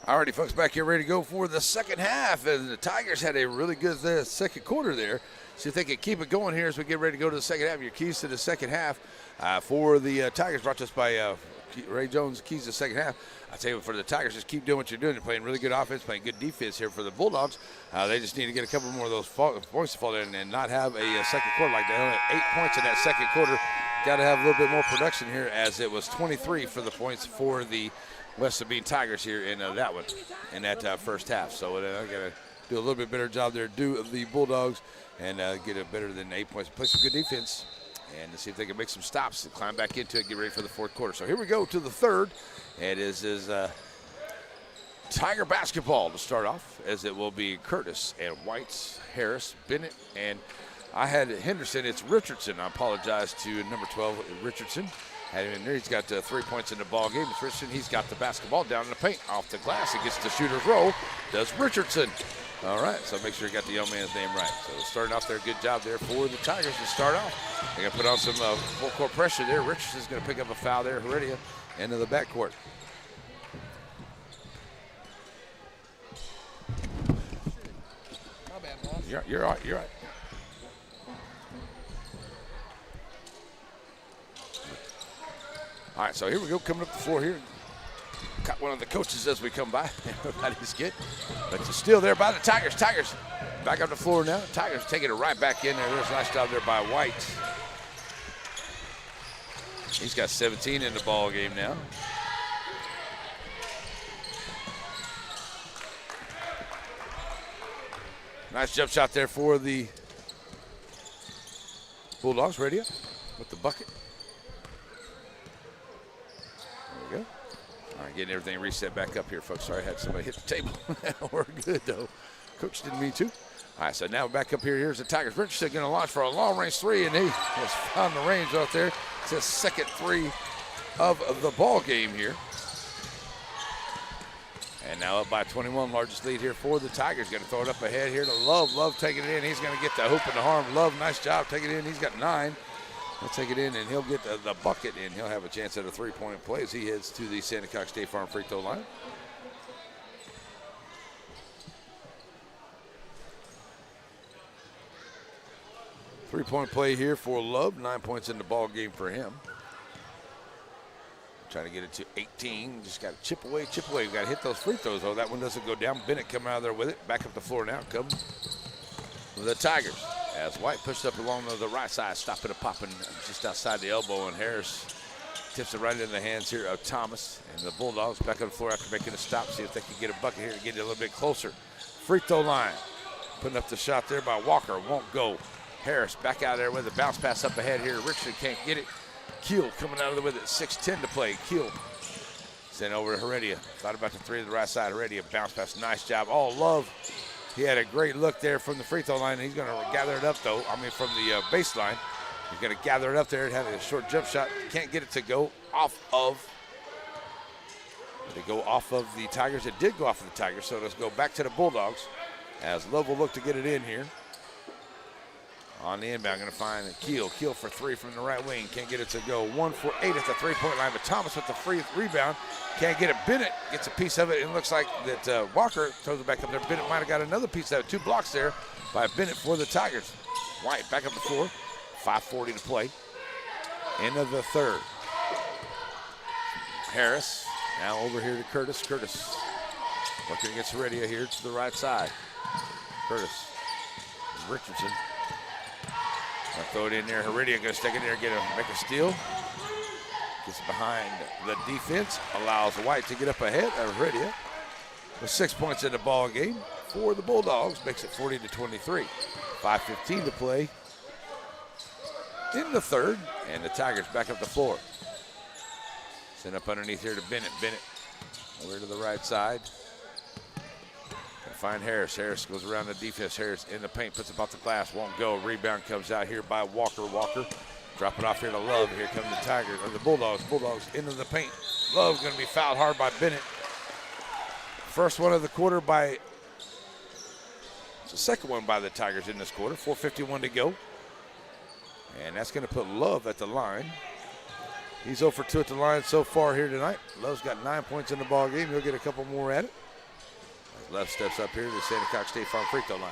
Alrighty, folks, back here ready to go for the second half. And the Tigers had a really good second quarter there. See if they can keep it going here as we get ready to go to the second half. Your keys to the second half for the Tigers, brought to us by Ray Jones. Keys to the second half. I tell you, for the Tigers, just keep doing what you're doing. They're playing really good offense, playing good defense here for the Bulldogs. They just need to get a couple more of those points to fall in and not have a second quarter like that. Only 8 points in that second quarter. Got to have a little bit more production here, as it was 23 for the points for the West Sabine Tigers here in that one, in that first half. So I got to do a little bit better job there, do the Bulldogs, and get it better than 8 points. Play some good defense, and see if they can make some stops and climb back into it, get ready for the fourth quarter. So here we go to the third. It is Tiger basketball to start off, as it will be Curtis and Whites, Harris, Bennett, and I had Henderson. It's Richardson. I apologize to number 12, Richardson. Had him in there. He's got 3 points in the ball game. It's Richardson. He's got the basketball down in the paint, off the glass. He gets the shooter's roll. Does Richardson. All right, so make sure you got the young man's name right. So starting off there, good job there for the Tigers to start off. They're going to put on some full court pressure there. Richardson's going to pick up a foul there. Heredia into the backcourt. My bad, boss. You're all right. You're right. All right, so here we go, coming up the floor here. Caught one of the coaches as we come by. Everybody's good. But it's still there by the Tigers. Tigers back on the floor now. Tigers taking it right back in there. There's a nice job there by White. He's got 17 in the ball game now. Nice jump shot there for the Bulldogs. Radio with the bucket. There we go. All right, getting everything reset back up here, folks. Sorry, I had somebody hit the table. We're good, though. Coach didn't mean to. All right, so now back up here. Here's the Tigers. Richardson going to launch for a long-range three, and he has found the range out there. It's his second three of the ball game here. And now up by 21, largest lead here for the Tigers. Going to throw it up ahead here to Love. Love taking it in. He's going to get the hoop and the harm. Love, nice job taking it in. He's got 9. He'll take it in, and he'll get the bucket, and he'll have a chance at a three-point play as he heads to the Santicox State Farm free throw line. Three-point play here for Love. 9 points in the ball game for him. Trying to get it to 18. Just got to chip away, chip away. We've got to hit those free throws, though. That one doesn't go down. Bennett coming out of there with it. Back up the floor now. Come the Tigers. As White pushed up along the right side, stopping and popping just outside the elbow. And Harris tips it right into the hands here of Thomas. And the Bulldogs back on the floor after making a stop. See if they can get a bucket here to get it a little bit closer. Free throw line. Putting up the shot there by Walker. Won't go. Harris back out there with a bounce pass up ahead here. Richardson can't get it. Keel coming out of there with it. 6:10 to play. Keel sent over to Heredia. Thought about the three to the right side. Heredia bounce pass. Nice job. Oh, Love. He had a great look there from the free throw line. He's going to gather it up, though. I mean, from the baseline. He's going to gather it up there. It had a short jump shot. Can't get it to go off of. Did it go off of the Tigers? It did go off of the Tigers. So let's go back to the Bulldogs as Love will look to get it in here. On the inbound, going to find Keel. Keel for three from the right wing. Can't get it to go. 1 for 8 at the three-point line. But Thomas with the free rebound. Can't get it. Bennett gets a piece of it. And it looks like that Walker throws it back up there. Bennett might have got another piece of it. 2 blocks there by Bennett for the Tigers. White back up the floor. 5:40 to play. End of the third. Harris now over here to Curtis. Curtis working against Heredia here to the right side. Curtis. Richardson. Gonna throw it in there. Heredia gonna stick in there, make a steal. Gets behind the defense, allows White to get up ahead of Heredia. With 6 points in the ball game for the Bulldogs, makes it 40-23. 5:15 to play in the third, and the Tigers back up the floor. Send up underneath here to Bennett. Bennett over to the right side. Find Harris. Harris goes around the defense. Harris in the paint, puts it off the glass, won't go. Rebound comes out here by Walker. Walker drop it off here to Love. Here come the Tigers, or the Bulldogs. Bulldogs into the paint. Love going to be fouled hard by Bennett. First one of the quarter by, it's the second one by the Tigers in this quarter. 4:51 to go. And that's going to put Love at the line. He's 0 for 2 at the line so far here tonight. Love's got 9 points in the ball game. He'll get a couple more at it. Love steps up here to the Santicox State Farm free throw line.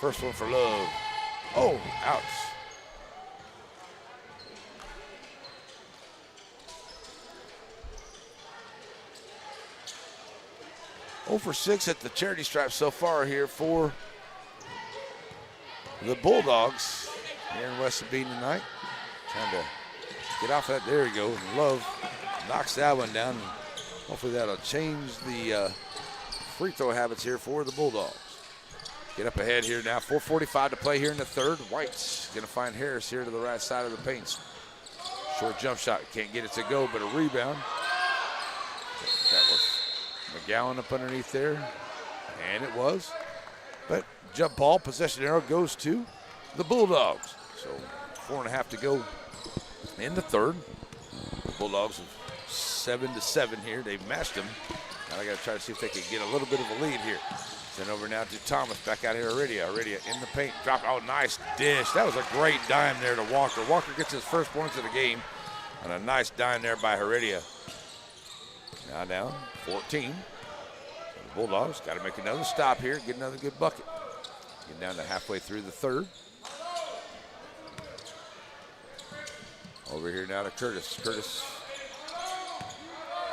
First one for Love. Oh, ouch. For 6 at the charity stripe so far here for the Bulldogs here in West Sabine tonight. Trying to get off that. There we go. Love knocks that one down. Hopefully that'll change the free throw habits here for the Bulldogs. Get up ahead here now. 4:45 to play here in the third. White's going to find Harris here to the right side of the paint. Short jump shot. Can't get it to go, but a rebound. That was McGowan up underneath there. And it was. But jump ball, possession arrow goes to the Bulldogs. So 4.5 to go in the third. The Bulldogs have 7-7 here. They've matched them. Now they got to try to see if they can get a little bit of a lead here. Send over now to Thomas. Back out here, Heredia. Heredia in the paint. Drop. Oh, nice dish. That was a great dime there to Walker. Walker gets his first points of the game. And a nice dime there by Heredia. Now down 14. So the Bulldogs got to make another stop here. Get another good bucket. Get down to halfway through the third. Over here now to Curtis. Curtis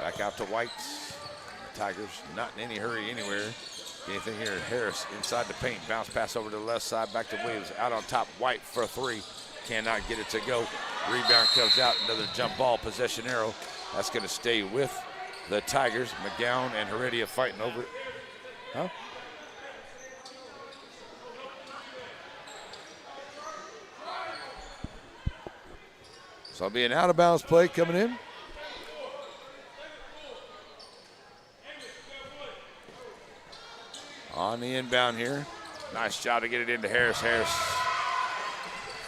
back out to White. The Tigers not in any hurry anywhere. Anything here. Harris inside the paint. Bounce pass over to the left side. Back to Williams. Out on top. White for a three. Cannot get it to go. Rebound comes out. Another jump ball. Possession arrow. That's going to stay with the Tigers. McGowan and Heredia fighting over it. Huh? So it'll be an out-of-bounds play coming in. On the inbound here. Nice job to get it into Harris. Harris,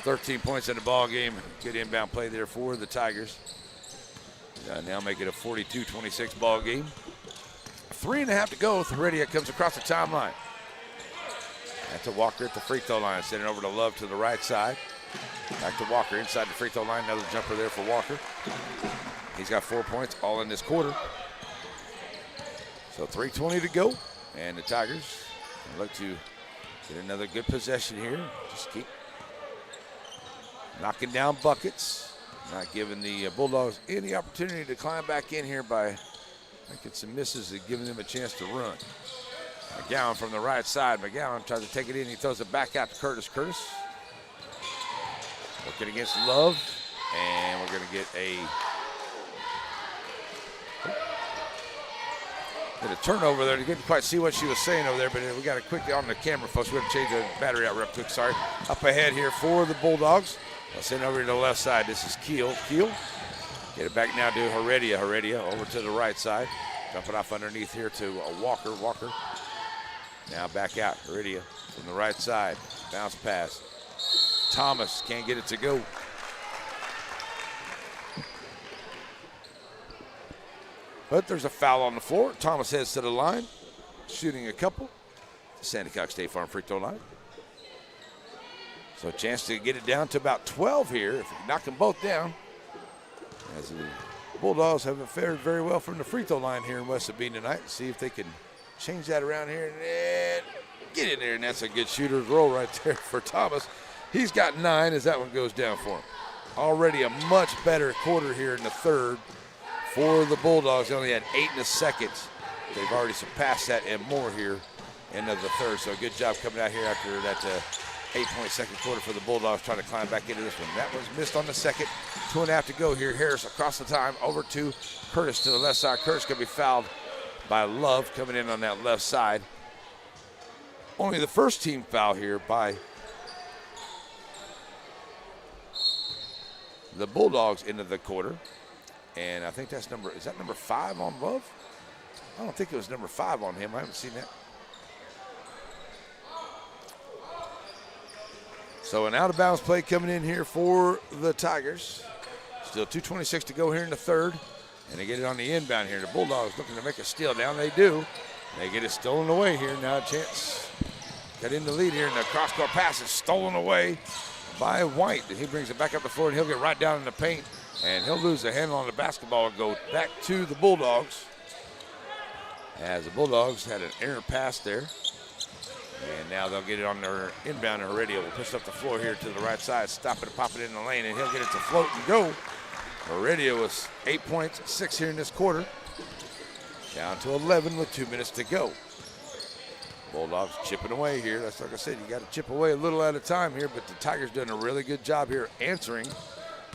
13 points in the ball game. Good inbound play there for the Tigers. Now make it a 42-26 ball game. 3.5 to go. Heredia comes across the timeline. That's a Walker at the free throw line. Sending over to Love to the right side. Back to Walker inside the free throw line. Another jumper there for Walker. He's got 4 points all in this quarter. So 3:20 to go. And the Tigers look to get another good possession here. Just keep knocking down buckets. Not giving the Bulldogs any opportunity to climb back in here by making some misses and giving them a chance to run. McGowan from the right side. McGowan tries to take it in. He throws it back out to Curtis. Curtis working against Love. And we're going to get a turnover there. You couldn't quite see what she was saying over there, but we got it quickly on the camera, folks. We're going to change the battery out real quick. Sorry. Up ahead here for the Bulldogs. I'll send over to the left side. This is Keel. Keel. Get it back now to Heredia. Heredia over to the right side. Jumping off underneath here to Walker. Walker. Now back out. Heredia from the right side. Bounce pass. Thomas can't get it to go. But there's a foul on the floor. Thomas heads to the line, shooting a couple. Sandy Cox State Farm free throw line. So a chance to get it down to about 12 here. If we knock them both down, as the Bulldogs haven't fared very well from the free throw line here in West Sabine tonight. See if they can change that around here and get in there. And that's a good shooter's roll right there for Thomas. He's got 9 as that one goes down for him. Already a much better quarter here in the third for the Bulldogs. They only had 8 in the second. They've already surpassed that and more here in the third. So a good job coming out here after that 8-point second quarter for the Bulldogs, trying to climb back into this one. That was missed on the second. 2.5 to go here. Harris across the time over to Curtis to the left side. Curtis going to be fouled by Love coming in on that left side. Only the first team foul here by the Bulldogs into the quarter. And I think that's is that number 5 on Love? I don't think it was number 5 on him. I haven't seen that. So an out-of-bounds play coming in here for the Tigers. Still 2:26 to go here in the third. And they get it on the inbound here. The Bulldogs looking to make a steal down. They do. They get it stolen away here. Now a chance. Got in the lead here, and the cross-court pass is stolen away by White. He brings it back up the floor, and he'll get right down in the paint. And he'll lose the handle on the basketball and go back to the Bulldogs. As the Bulldogs had an errant pass there. And now they'll get it on their inbound. Heredia will push up the floor here to the right side, stop it and pop it in the lane, and he'll get it to float and go. Heredia was 8 points, 6 here in this quarter. Down to 11 with 2 minutes to go. Bulldogs chipping away here. That's like I said, you got to chip away a little at a time here, but the Tigers doing a really good job here answering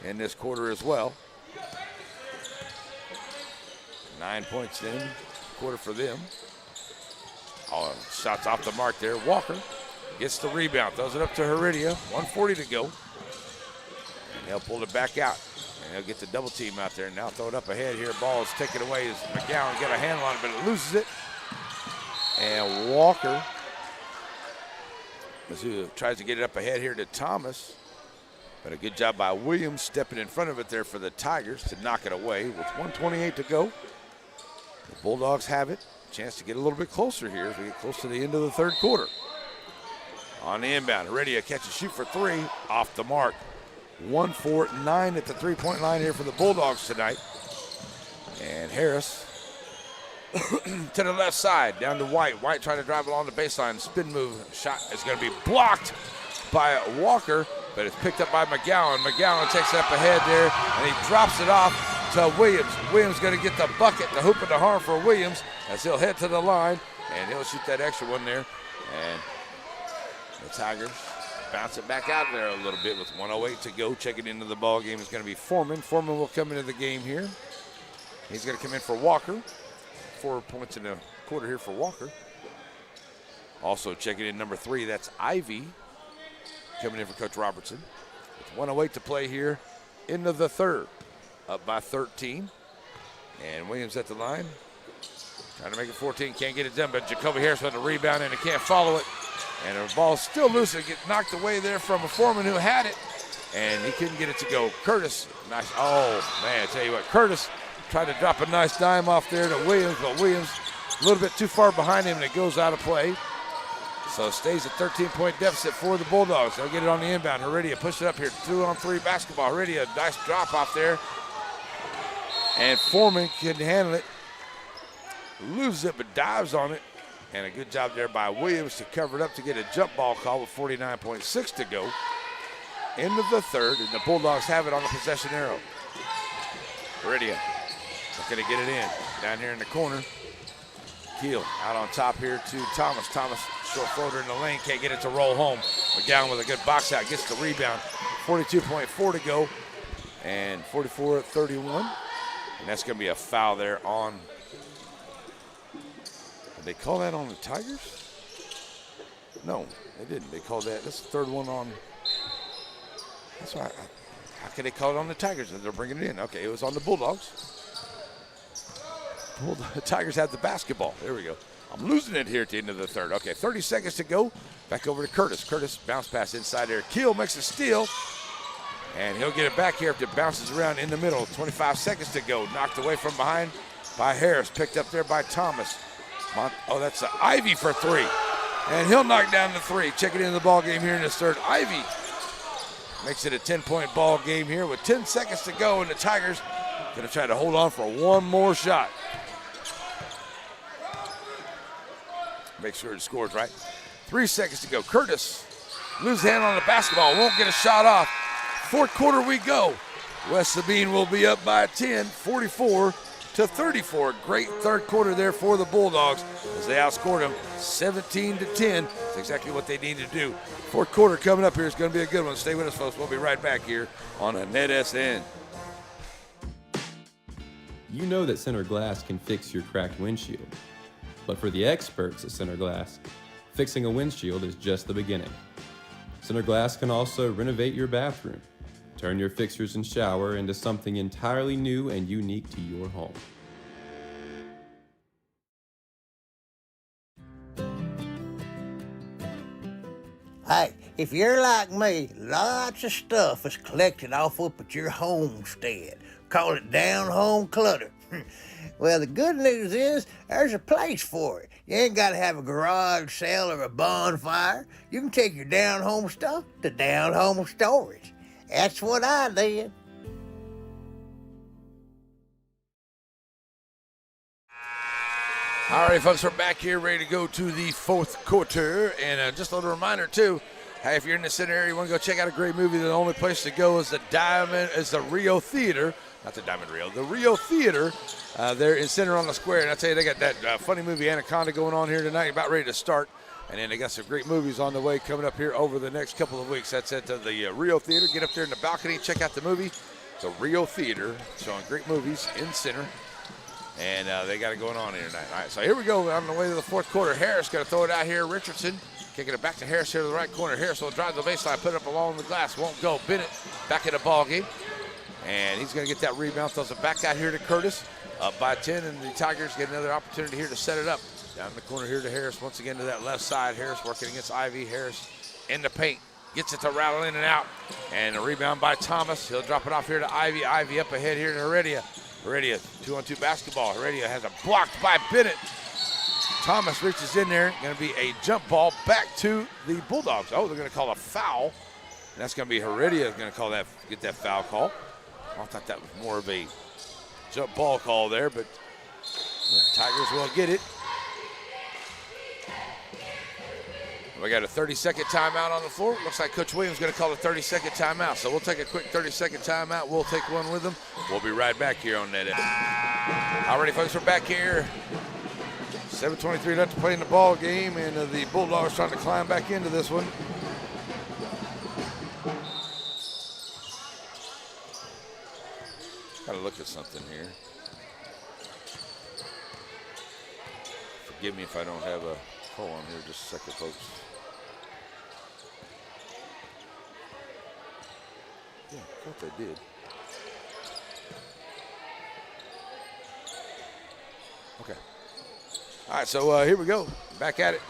in this quarter as well. 9 points in quarter for them. Oh, shots off the mark there. Walker gets the rebound, throws it up to Heredia. 1:40 to go. And they'll pull it back out. And they'll get the double team out there. And now throw it up ahead here. Ball is taken away as McGowan got a handle on it, but it loses it. And Walker tries to get it up ahead here to Thomas. But a good job by Williams stepping in front of it there for the Tigers to knock it away with 1:28 to go. The Bulldogs have it. Chance to get a little bit closer here as we get close to the end of the third quarter. On the inbound, Heredia catch and shoot for 3, off the mark. 1-4-9 at the three-point line here for the Bulldogs tonight. And Harris to the left side, down to White. White trying to drive along the baseline, spin move. Shot is going to be blocked by Walker, but it's picked up by McGowan. McGowan takes it up ahead there, and he drops it off to Williams. Williams going to get the bucket, the hoop and the harm for Williams as he'll head to the line, and he'll shoot that extra one there. And the Tigers bounce it back out there a little bit with 1:08 to go. Checking into the ball game is going to be Foreman. Foreman will come into the game here. He's going to come in for Walker. 4 points in a quarter here for Walker. Also checking in number 3, that's Ivy, coming in for Coach Robertson. With 1:08 to play here into the third. Up by 13. And Williams at the line. Trying to make it 14, can't get it done, but Jacoby Harris with a rebound and he can't follow it. And the ball's still loose. It gets knocked away there from a Foreman who had it, and he couldn't get it to go. Curtis, nice. Oh, man, I tell you what, Curtis tried to drop a nice dime off there to Williams, but Williams a little bit too far behind him, and it goes out of play. So it stays a 13-point deficit for the Bulldogs. They'll get it on the inbound. Heredia push it up here, 2-on-3 basketball. Heredia, nice drop off there. And Foreman can handle it. Loses it, but dives on it. And a good job there by Williams to cover it up to get a jump ball call with 49.6 to go. End of the third, and the Bulldogs have it on the possession arrow. Heredia, not going to get it in. Down here in the corner. Keel out on top here to Thomas. Thomas, short floater in the lane, can't get it to roll home. McGowan with a good box out, gets the rebound. 42.4 to go, and 44-31. And that's going to be a foul there on. Did they call that on the Tigers? No, they didn't. They called that. That's the third one on. That's why. How could they call it on the Tigers? They're bringing it in. Okay, it was on the Bulldogs. The Tigers have the basketball. There we go. I'm losing it here at the end of the third. Okay, 30 seconds to go. Back over to Curtis. Curtis bounce pass inside there. Keel makes a steal. And he'll get it back here if it bounces around in the middle. 25 seconds to go. Knocked away from behind by Harris. Picked up there by Thomas. Oh, that's Ivy for 3. And he'll knock down the 3. Check it into the ball game here in this third. Ivy makes it a 10-point ball game here with 10 seconds to go. And the Tigers going to try to hold on for one more shot. Make sure it scores right. 3 seconds to go. Curtis loses hand on the basketball. Won't get a shot off. Fourth quarter we go. West Sabine will be up by 10, 44-34. Great third quarter there for the Bulldogs as they outscored them 17-10. That's exactly what they need to do. Fourth quarter coming up here is going to be a good one. Stay with us, folks. We'll be right back here on a NETSN. You know that Center Glass can fix your cracked windshield. But for the experts at Center Glass, fixing a windshield is just the beginning. Center Glass can also renovate your bathroom, turn your fixtures and shower into something entirely new and unique to your home. Hey, if you're like me, lots of stuff is collected off up at your homestead. Call it down-home clutter. Well, the good news is there's a place for it. You ain't got to have a garage sale or a bonfire. You can take your down-home stuff to down-home storage. That's what I did. All right, folks, we're back here ready to go to the fourth quarter. And just a little reminder, too, hey, if you're in the center area, you want to go check out a great movie, the only place to go is the Rio Theater. Not the Diamond Rio, the Rio Theater. They're in Center on the Square. And I tell you, they got that funny movie Anaconda going on here tonight, about ready to start. And then they got some great movies on the way coming up here over the next couple of weeks. That's at the Rio Theater. Get up there in the balcony, check out the movie. The Rio Theater, showing great movies in Center. And they got it going on here tonight. All right, so here we go on the way to the fourth quarter. Harris going to throw it out here. Richardson kicking it back to Harris here to the right corner. Harris will drive the baseline, put it up along the glass. Won't go. Bennett back in the ball game. And he's going to get that rebound. Throws it back out here to Curtis. Up by 10, and the Tigers get another opportunity here to set it up. Down in the corner here to Harris. Once again to that left side. Harris working against Ivy. Harris in the paint. Gets it to rattle in and out. And a rebound by Thomas. He'll drop it off here to Ivy. Ivy up ahead here to Heredia. Heredia, 2-on-2 basketball. Heredia has a blocked by Bennett. Thomas reaches in there. Going to be a jump ball back to the Bulldogs. Oh, they're going to call a foul. And that's going to be Heredia going to call that, get that foul call. I thought that was more of a jump ball call there, but the Tigers will get it. We got a 30-second timeout on the floor. Looks like Coach Williams is going to call a 30-second timeout. So we'll take a quick 30-second timeout. We'll take one with them. We'll be right back here on NETSN. All righty, folks, we're back here. 7:23 left to play in the ball game, and the Bulldogs trying to climb back into this one. Got to look at something here. Forgive me if I don't have a hold on here just a second, folks. Yeah, I thought they did. Okay. All right, so here we go. Back at it.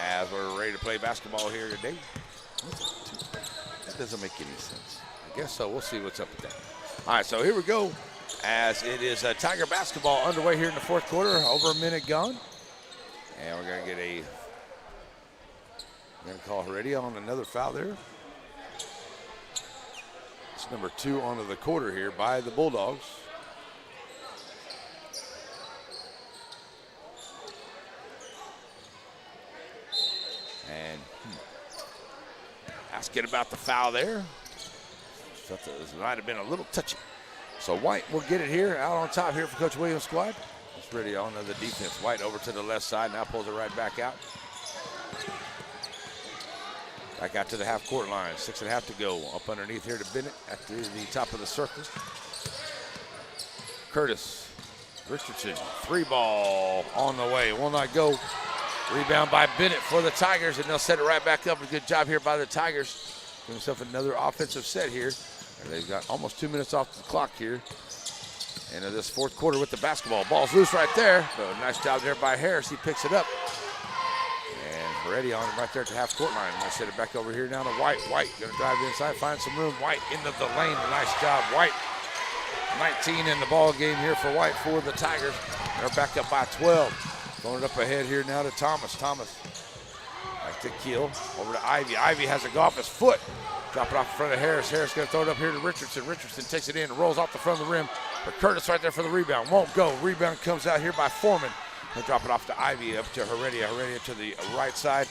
As we're ready to play basketball here today. That doesn't make any sense. I guess so. We'll see what's up with that. All right, so here we go. As it is Tiger basketball underway here in the fourth quarter. Over a minute gone. And we're going to get we're going to call Heredia on another foul there. It's number 2 onto the quarter here by the Bulldogs. And asking about the foul there. Thought this might have been a little touchy. So White will get it here, out on top here for Coach Williams' squad. It's really on to the defense. White over to the left side, now pulls it right back out. Back out to the half-court line, 6.5 to go. Up underneath here to Bennett at the top of the circle. Curtis Richardson, 3-ball on the way, will not go. Rebound by Bennett for the Tigers, and they'll set it right back up. A good job here by the Tigers. Give himself another offensive set here. And they've got almost 2 minutes off the clock here. And in this fourth quarter with the basketball. Ball's loose right there. But a nice job there by Harris. He picks it up. And Heredia on him right there at the half-court line. They set it back over here now to White. White going to drive inside, find some room. White into the lane. A nice job. White, 19 in the ball game here for White for the Tigers. They're back up by 12. Going up ahead here now to Thomas. Thomas back to Keel. Over to Ivy. Ivy has it go off his foot. Drop it off in front of Harris. Harris going to throw it up here to Richardson. Richardson takes it in and rolls off the front of the rim. But Curtis right there for the rebound. Won't go. Rebound comes out here by Foreman. He'll drop it off to Ivy, up to Heredia. Heredia to the right side.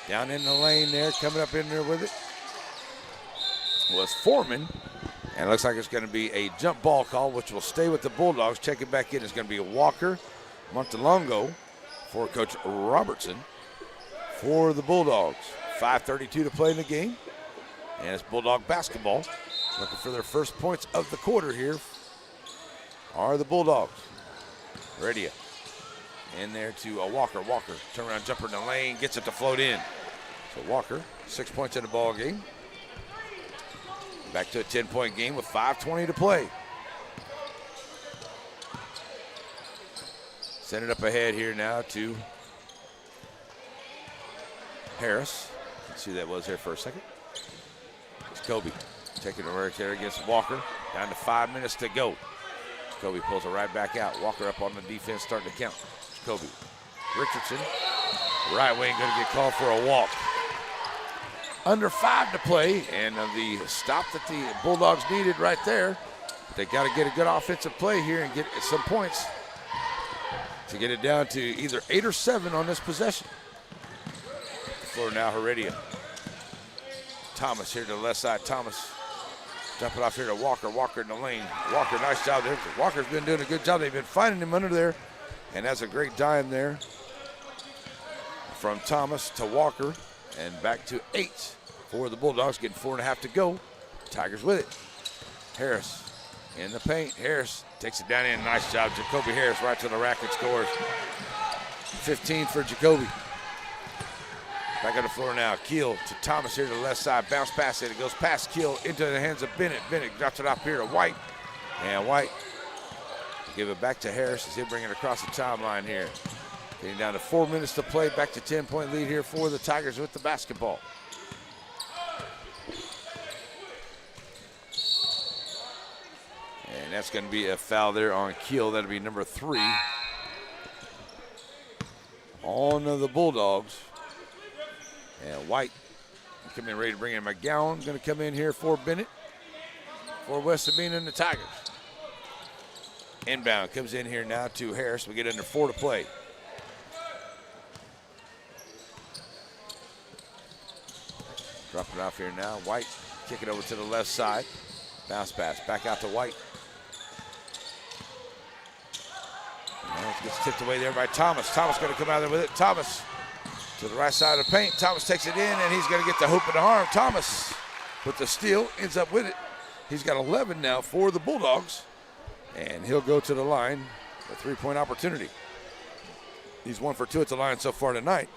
Down in the lane there. Coming up in there with it was Foreman. And it looks like it's going to be a jump ball call, which will stay with the Bulldogs. Checking back in is going to be Walker Montalongo for Coach Robertson for the Bulldogs. 5:32 to play in the game. And it's Bulldog basketball. Looking for their first points of the quarter here are the Bulldogs. Heredia in there to Walker. Walker, turnaround jumper in the lane, gets it to float in. So Walker, 6 points in the ball game. Back to a 10-point game with 5:20 to play. Send it up ahead here now to Harris. Let's see who that was there for a second. It's Kobe taking it right there against Walker. Down to 5 minutes to go. Kobe pulls it right back out. Walker up on the defense, starting to count. It's Kobe. Richardson, right wing, going to get called for a walk. Under 5 to play, and the stop that the Bulldogs needed right there. They got to get a good offensive play here and get some points to get it down to either 8 or 7 on this possession. The floor now, Heredia. Thomas here to the left side. Thomas dump it off here to Walker. Walker in the lane. Walker, nice job there. Walker's been doing a good job. They've been finding him under there, and that's a great dime there from Thomas to Walker. And back to 8 for the Bulldogs, getting 4.5 to go. Tigers with it. Harris in the paint. Harris takes it down in. Nice job. Jacoby Harris right to the rack and scores. 15 for Jacoby. Back on the floor now. Keel to Thomas here to the left side. Bounce pass it. It goes past Keel into the hands of Bennett. Bennett drops it off here to White. And White give it back to Harris as he'll bring it across the timeline here. Getting down to 4 minutes to play. Back to 10-point lead here for the Tigers with the basketball. And that's going to be a foul there on Keel. That'll be number 3 on the Bulldogs. And White come in ready to bring in McGowan. Going to come in here for Bennett for West Sabine and the Tigers. Inbound comes in here now to Harris. We get under 4 to play. Dropping it off here now. White kick it over to the left side. Bounce pass back out to White. Now it gets tipped away there by Thomas. Thomas going to come out there with it. Thomas to the right side of the paint. Thomas takes it in, and he's going to get the hoop in the arm. Thomas with the steal, ends up with it. He's got 11 now for the Bulldogs, and he'll go to the line. A three-point opportunity. He's 1 for 2 at the line so far tonight.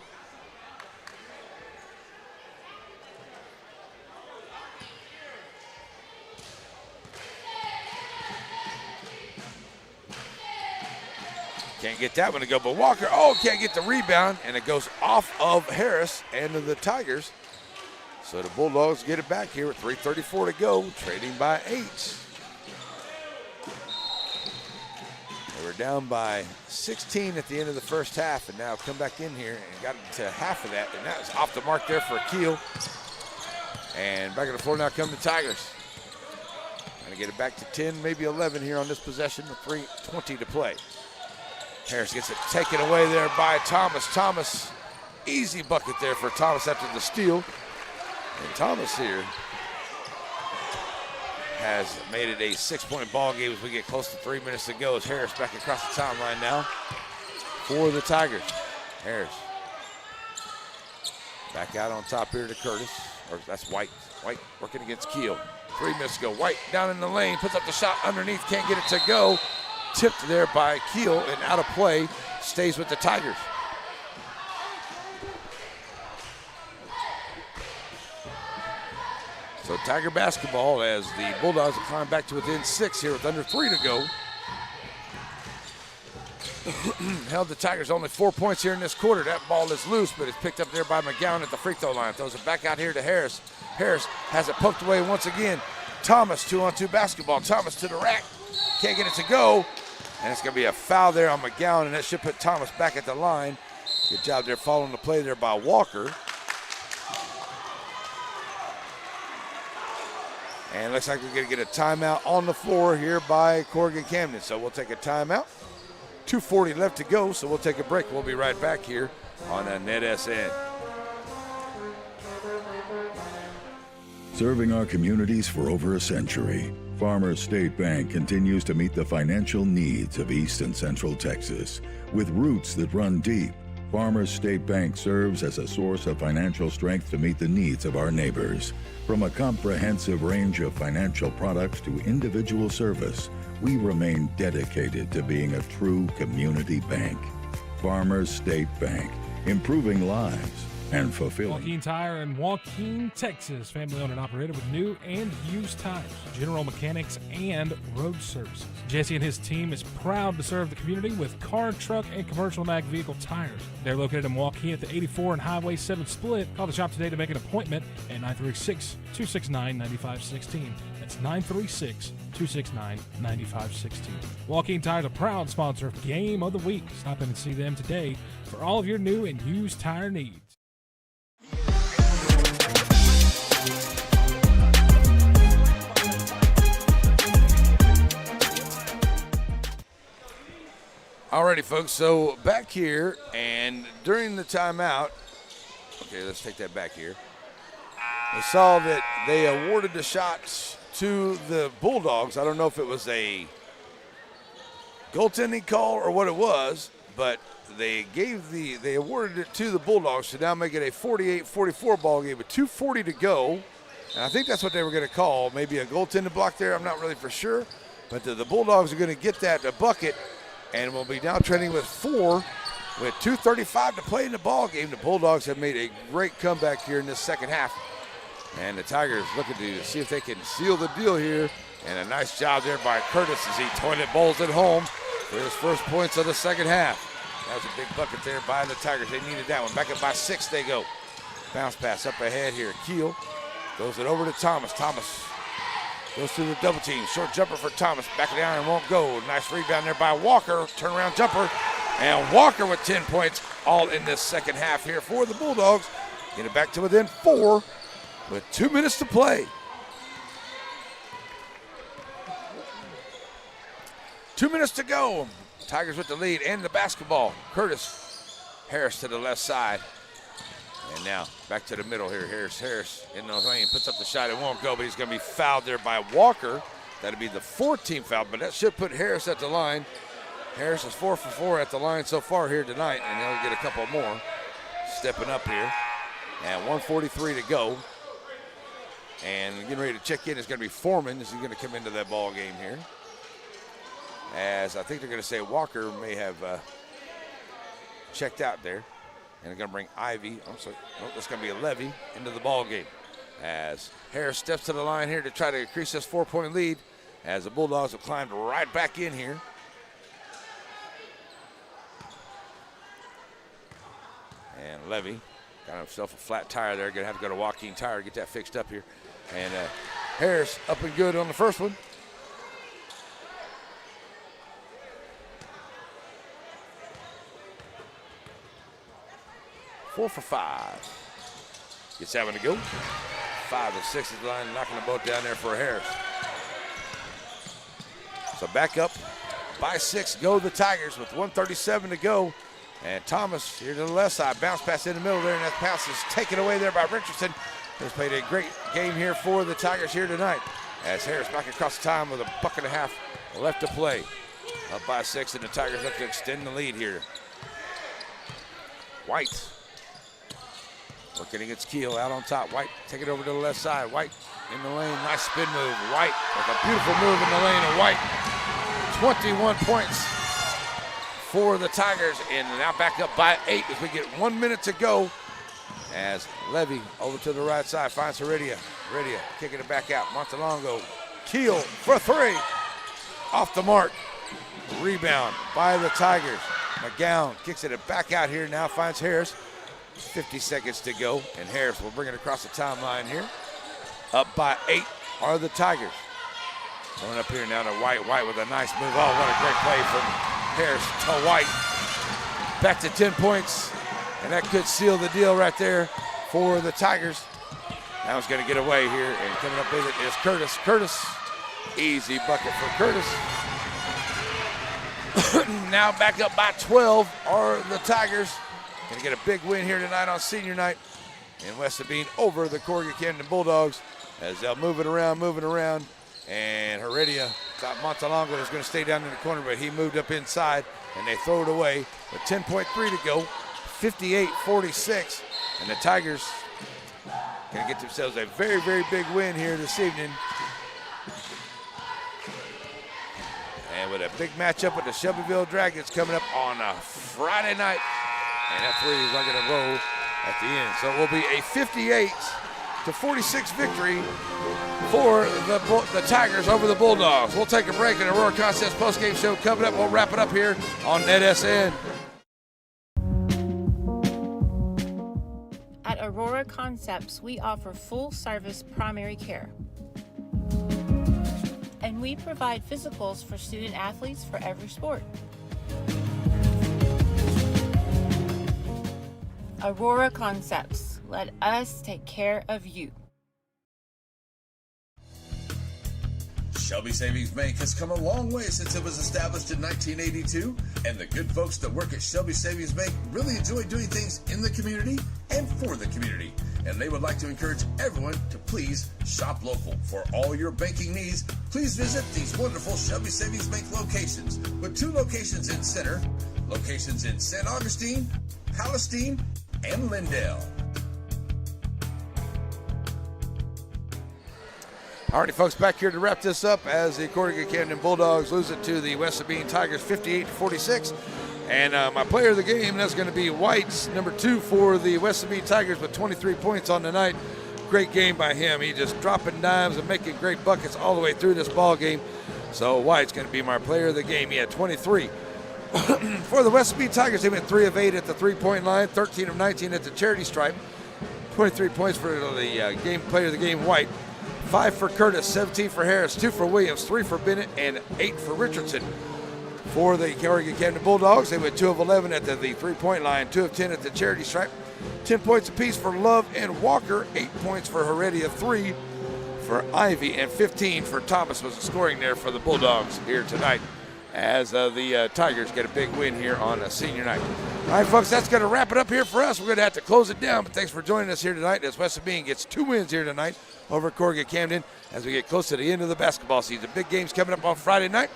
Can't get that one to go, but Walker, can't get the rebound, and it goes off of Harris and to the Tigers. So the Bulldogs get it back here with 3:34 to go, trading by 8. They were down by 16 at the end of the first half, and now come back in here and got to half of that, and that was off the mark there for Keel. And back on the floor now come the Tigers. Trying to get it back to 10, maybe 11 here on this possession with 3:20 to play. Harris gets it taken away there by Thomas. Thomas, easy bucket there for Thomas after the steal. And Thomas here has made it a 6-point ball game as we get close to 3 minutes to go. As Harris back across the timeline now for the Tigers. Harris back out on top here to Curtis. Or that's White. White working against Keel. 3 minutes to go. White down in the lane, puts up the shot underneath, can't get it to go. Tipped there by Keel and out of play, stays with the Tigers. So Tiger basketball as the Bulldogs climb back to within 6 here with under 3 to go. Held the Tigers only 4 points here in this quarter. That ball is loose, but it's picked up there by McGowan at the free throw line. Throws it back out here to Harris. Harris has it poked away once again. Thomas, 2-on-2 basketball. Thomas to the rack. Can't get it to go. And it's going to be a foul there on McGowan, and that should put Thomas back at the line. Good job there following the play there by Walker. And looks like we're going to get a timeout on the floor here by Corrigan Camden. So we'll take a timeout. 2:40 left to go, so we'll take a break. We'll be right back here on NETSN. Serving our communities for over a century, Farmers State Bank continues to meet the financial needs of East and Central Texas. With roots that run deep, Farmers State Bank serves as a source of financial strength to meet the needs of our neighbors. From a comprehensive range of financial products to individual service, we remain dedicated to being a true community bank. Farmers State Bank, improving lives and fulfilling. Joaquin Tire in Joaquin, Texas. Family owned and operated with new and used tires, general mechanics, and road services. Jesse and his team is proud to serve the community with car, truck, and commercial and ag vehicle tires. They're located in Joaquin at the 84 and Highway 7 split. Call the shop today to make an appointment at 936-269-9516. That's 936-269-9516. Joaquin Tire is a proud sponsor of Game of the Week. Stop in and see them today for all of your new and used tire needs. Alrighty, folks, so back here, and during the timeout, okay, let's take that back here. We saw that they awarded the shots to the Bulldogs. I don't know if it was a goaltending call or what it was, but they awarded it to the Bulldogs to now make it a 48-44 ball game with 2:40 to go. And I think that's what they were going to call, maybe a goaltending block there. I'm not really for sure, but the Bulldogs are going to get that bucket. And we'll be now trending with 4 with 2:35 to play in the ball game. The Bulldogs have made a great comeback here in this second half. And the Tigers looking to see if they can seal the deal here. And a nice job there by Curtis as he toilet bowls it home for his first points of the second half. That was a big bucket there by the Tigers. They needed that one. Back up by 6 they go. Bounce pass up ahead here. Keel throws it over to Thomas. Thomas goes through the double team. Short jumper for Thomas. Back of the iron won't go. Nice rebound there by Walker. Turnaround jumper. And Walker with 10 points all in this second half here for the Bulldogs. Get it back to within 4 with 2 minutes to play. 2 minutes to go. Tigers with the lead and the basketball. Curtis. Harris to the left side. And now back to the middle here. Harris in the lane, puts up the shot. It won't go, but he's going to be fouled there by Walker. That'll be the 4th team foul, but that should put Harris at the line. Harris is 4 for 4 at the line so far here tonight, and he'll get a couple more stepping up here. And 1:43 to go. And getting ready to check in is going to be Foreman. Is he going to come into that ball game here? As I think they're going to say Walker may have checked out there. And they're going to bring Ivy, that's going to be a Levy into the ball game. As Harris steps to the line here to try to increase this 4-point lead, as the Bulldogs have climbed right back in here. And Levy got himself a flat tire there. Going to have to go to Joaquin Tire to get that fixed up here. And Harris up and good on the first one. Four for 5. Gets having to go. 5 and 6 is the line, knocking the boat down there for Harris. So back up by 6 go the Tigers with 1:37 to go. And Thomas here to the left side, bounce pass in the middle there, and that pass is taken away there by Richardson. Has played a great game here for the Tigers here tonight. As Harris back across the time with a buck and a half left to play. Up by 6, and the Tigers have to extend the lead here. White working against Keel out on top. White take it over to the left side. White in the lane, nice spin move. White with a beautiful move in the lane of White. 21 points for the Tigers, and now back up by 8 as we get 1 minute to go. As Levy over to the right side finds Heredia. Heredia kicking it back out. Montalongo, Keel for 3. Off the mark. Rebound by the Tigers. McGowan kicks it back out here, now finds Harris. 50 seconds to go, and Harris will bring it across the timeline here. Up by 8 are the Tigers. Coming up here now to White. White with a nice move. Oh, what a great play from Harris to White. Back to 10 points, and that could seal the deal right there for the Tigers. Now he's going to get away here, and coming up with it is Curtis. Curtis, easy bucket for Curtis. Now back up by 12 are the Tigers. Going to get a big win here tonight on senior night in West Sabine over the Corrigan Camden Bulldogs as they'll move it around. And Heredia thought Montalongo was going to stay down in the corner, but he moved up inside, and they throw it away with 10.3 to go, 58-46. And the Tigers going to get themselves a very, very big win here this evening. And with a big matchup with the Shelbyville Dragons coming up on a Friday night. And that 3 is not going to roll at the end. So it will be a 58-46 victory for the Tigers over the Bulldogs. We'll take a break in the Aurora Concepts postgame show coming up. We'll wrap it up here on NETSN. At Aurora Concepts, we offer full-service primary care. And we provide physicals for student athletes for every sport. Aurora Concepts, let us take care of you. Shelby Savings Bank has come a long way since it was established in 1982, and the good folks that work at Shelby Savings Bank really enjoy doing things in the community and for the community. And they would like to encourage everyone to please shop local. For all your banking needs, please visit these wonderful Shelby Savings Bank locations, with 2 locations in Center, locations in St. Augustine, Palestine, and Lindale. All righty, folks, back here to wrap this up as the Corrigan Camden Bulldogs lose it to the West Sabine Tigers 58-46. And my player of the game, that's going to be White's number 2 for the West Sabine Tigers with 23 points on the night. Great game by him. He just dropping dimes and making great buckets all the way through this ball game. So White's going to be my player of the game. He had 23. For the West Sabine Tigers, they went 3 of 8 at the 3-point line, 13 of 19 at the charity stripe. 23 points for the game player of the game, White. 5 for Curtis, 17 for Harris, 2 for Williams, 3 for Bennett, and 8 for Richardson. For the Corrigan Camden Bulldogs, they went 2 of 11 at the 3-point line, 2 of 10 at the charity stripe. 10 points apiece for Love and Walker, 8 points for Heredia, 3 for Ivy, and 15 for Thomas was the scoring there for the Bulldogs here tonight. as the Tigers get a big win here on a senior night. All right, folks, that's going to wrap it up here for us. We're going to have to close it down, but thanks for joining us here tonight as West Sabine gets 2 wins here tonight over Corrigan Camden as we get close to the end of the basketball season. Big games coming up on Friday night.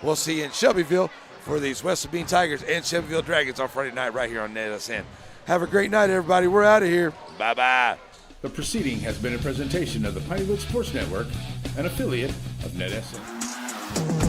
We'll see you in Shelbyville for these West Sabine Tigers and Shelbyville Dragons on Friday night right here on NETSN. Have a great night, everybody. We're out of here. Bye-bye. The proceeding has been a presentation of the Pineywood Sports Network, an affiliate of NETSN.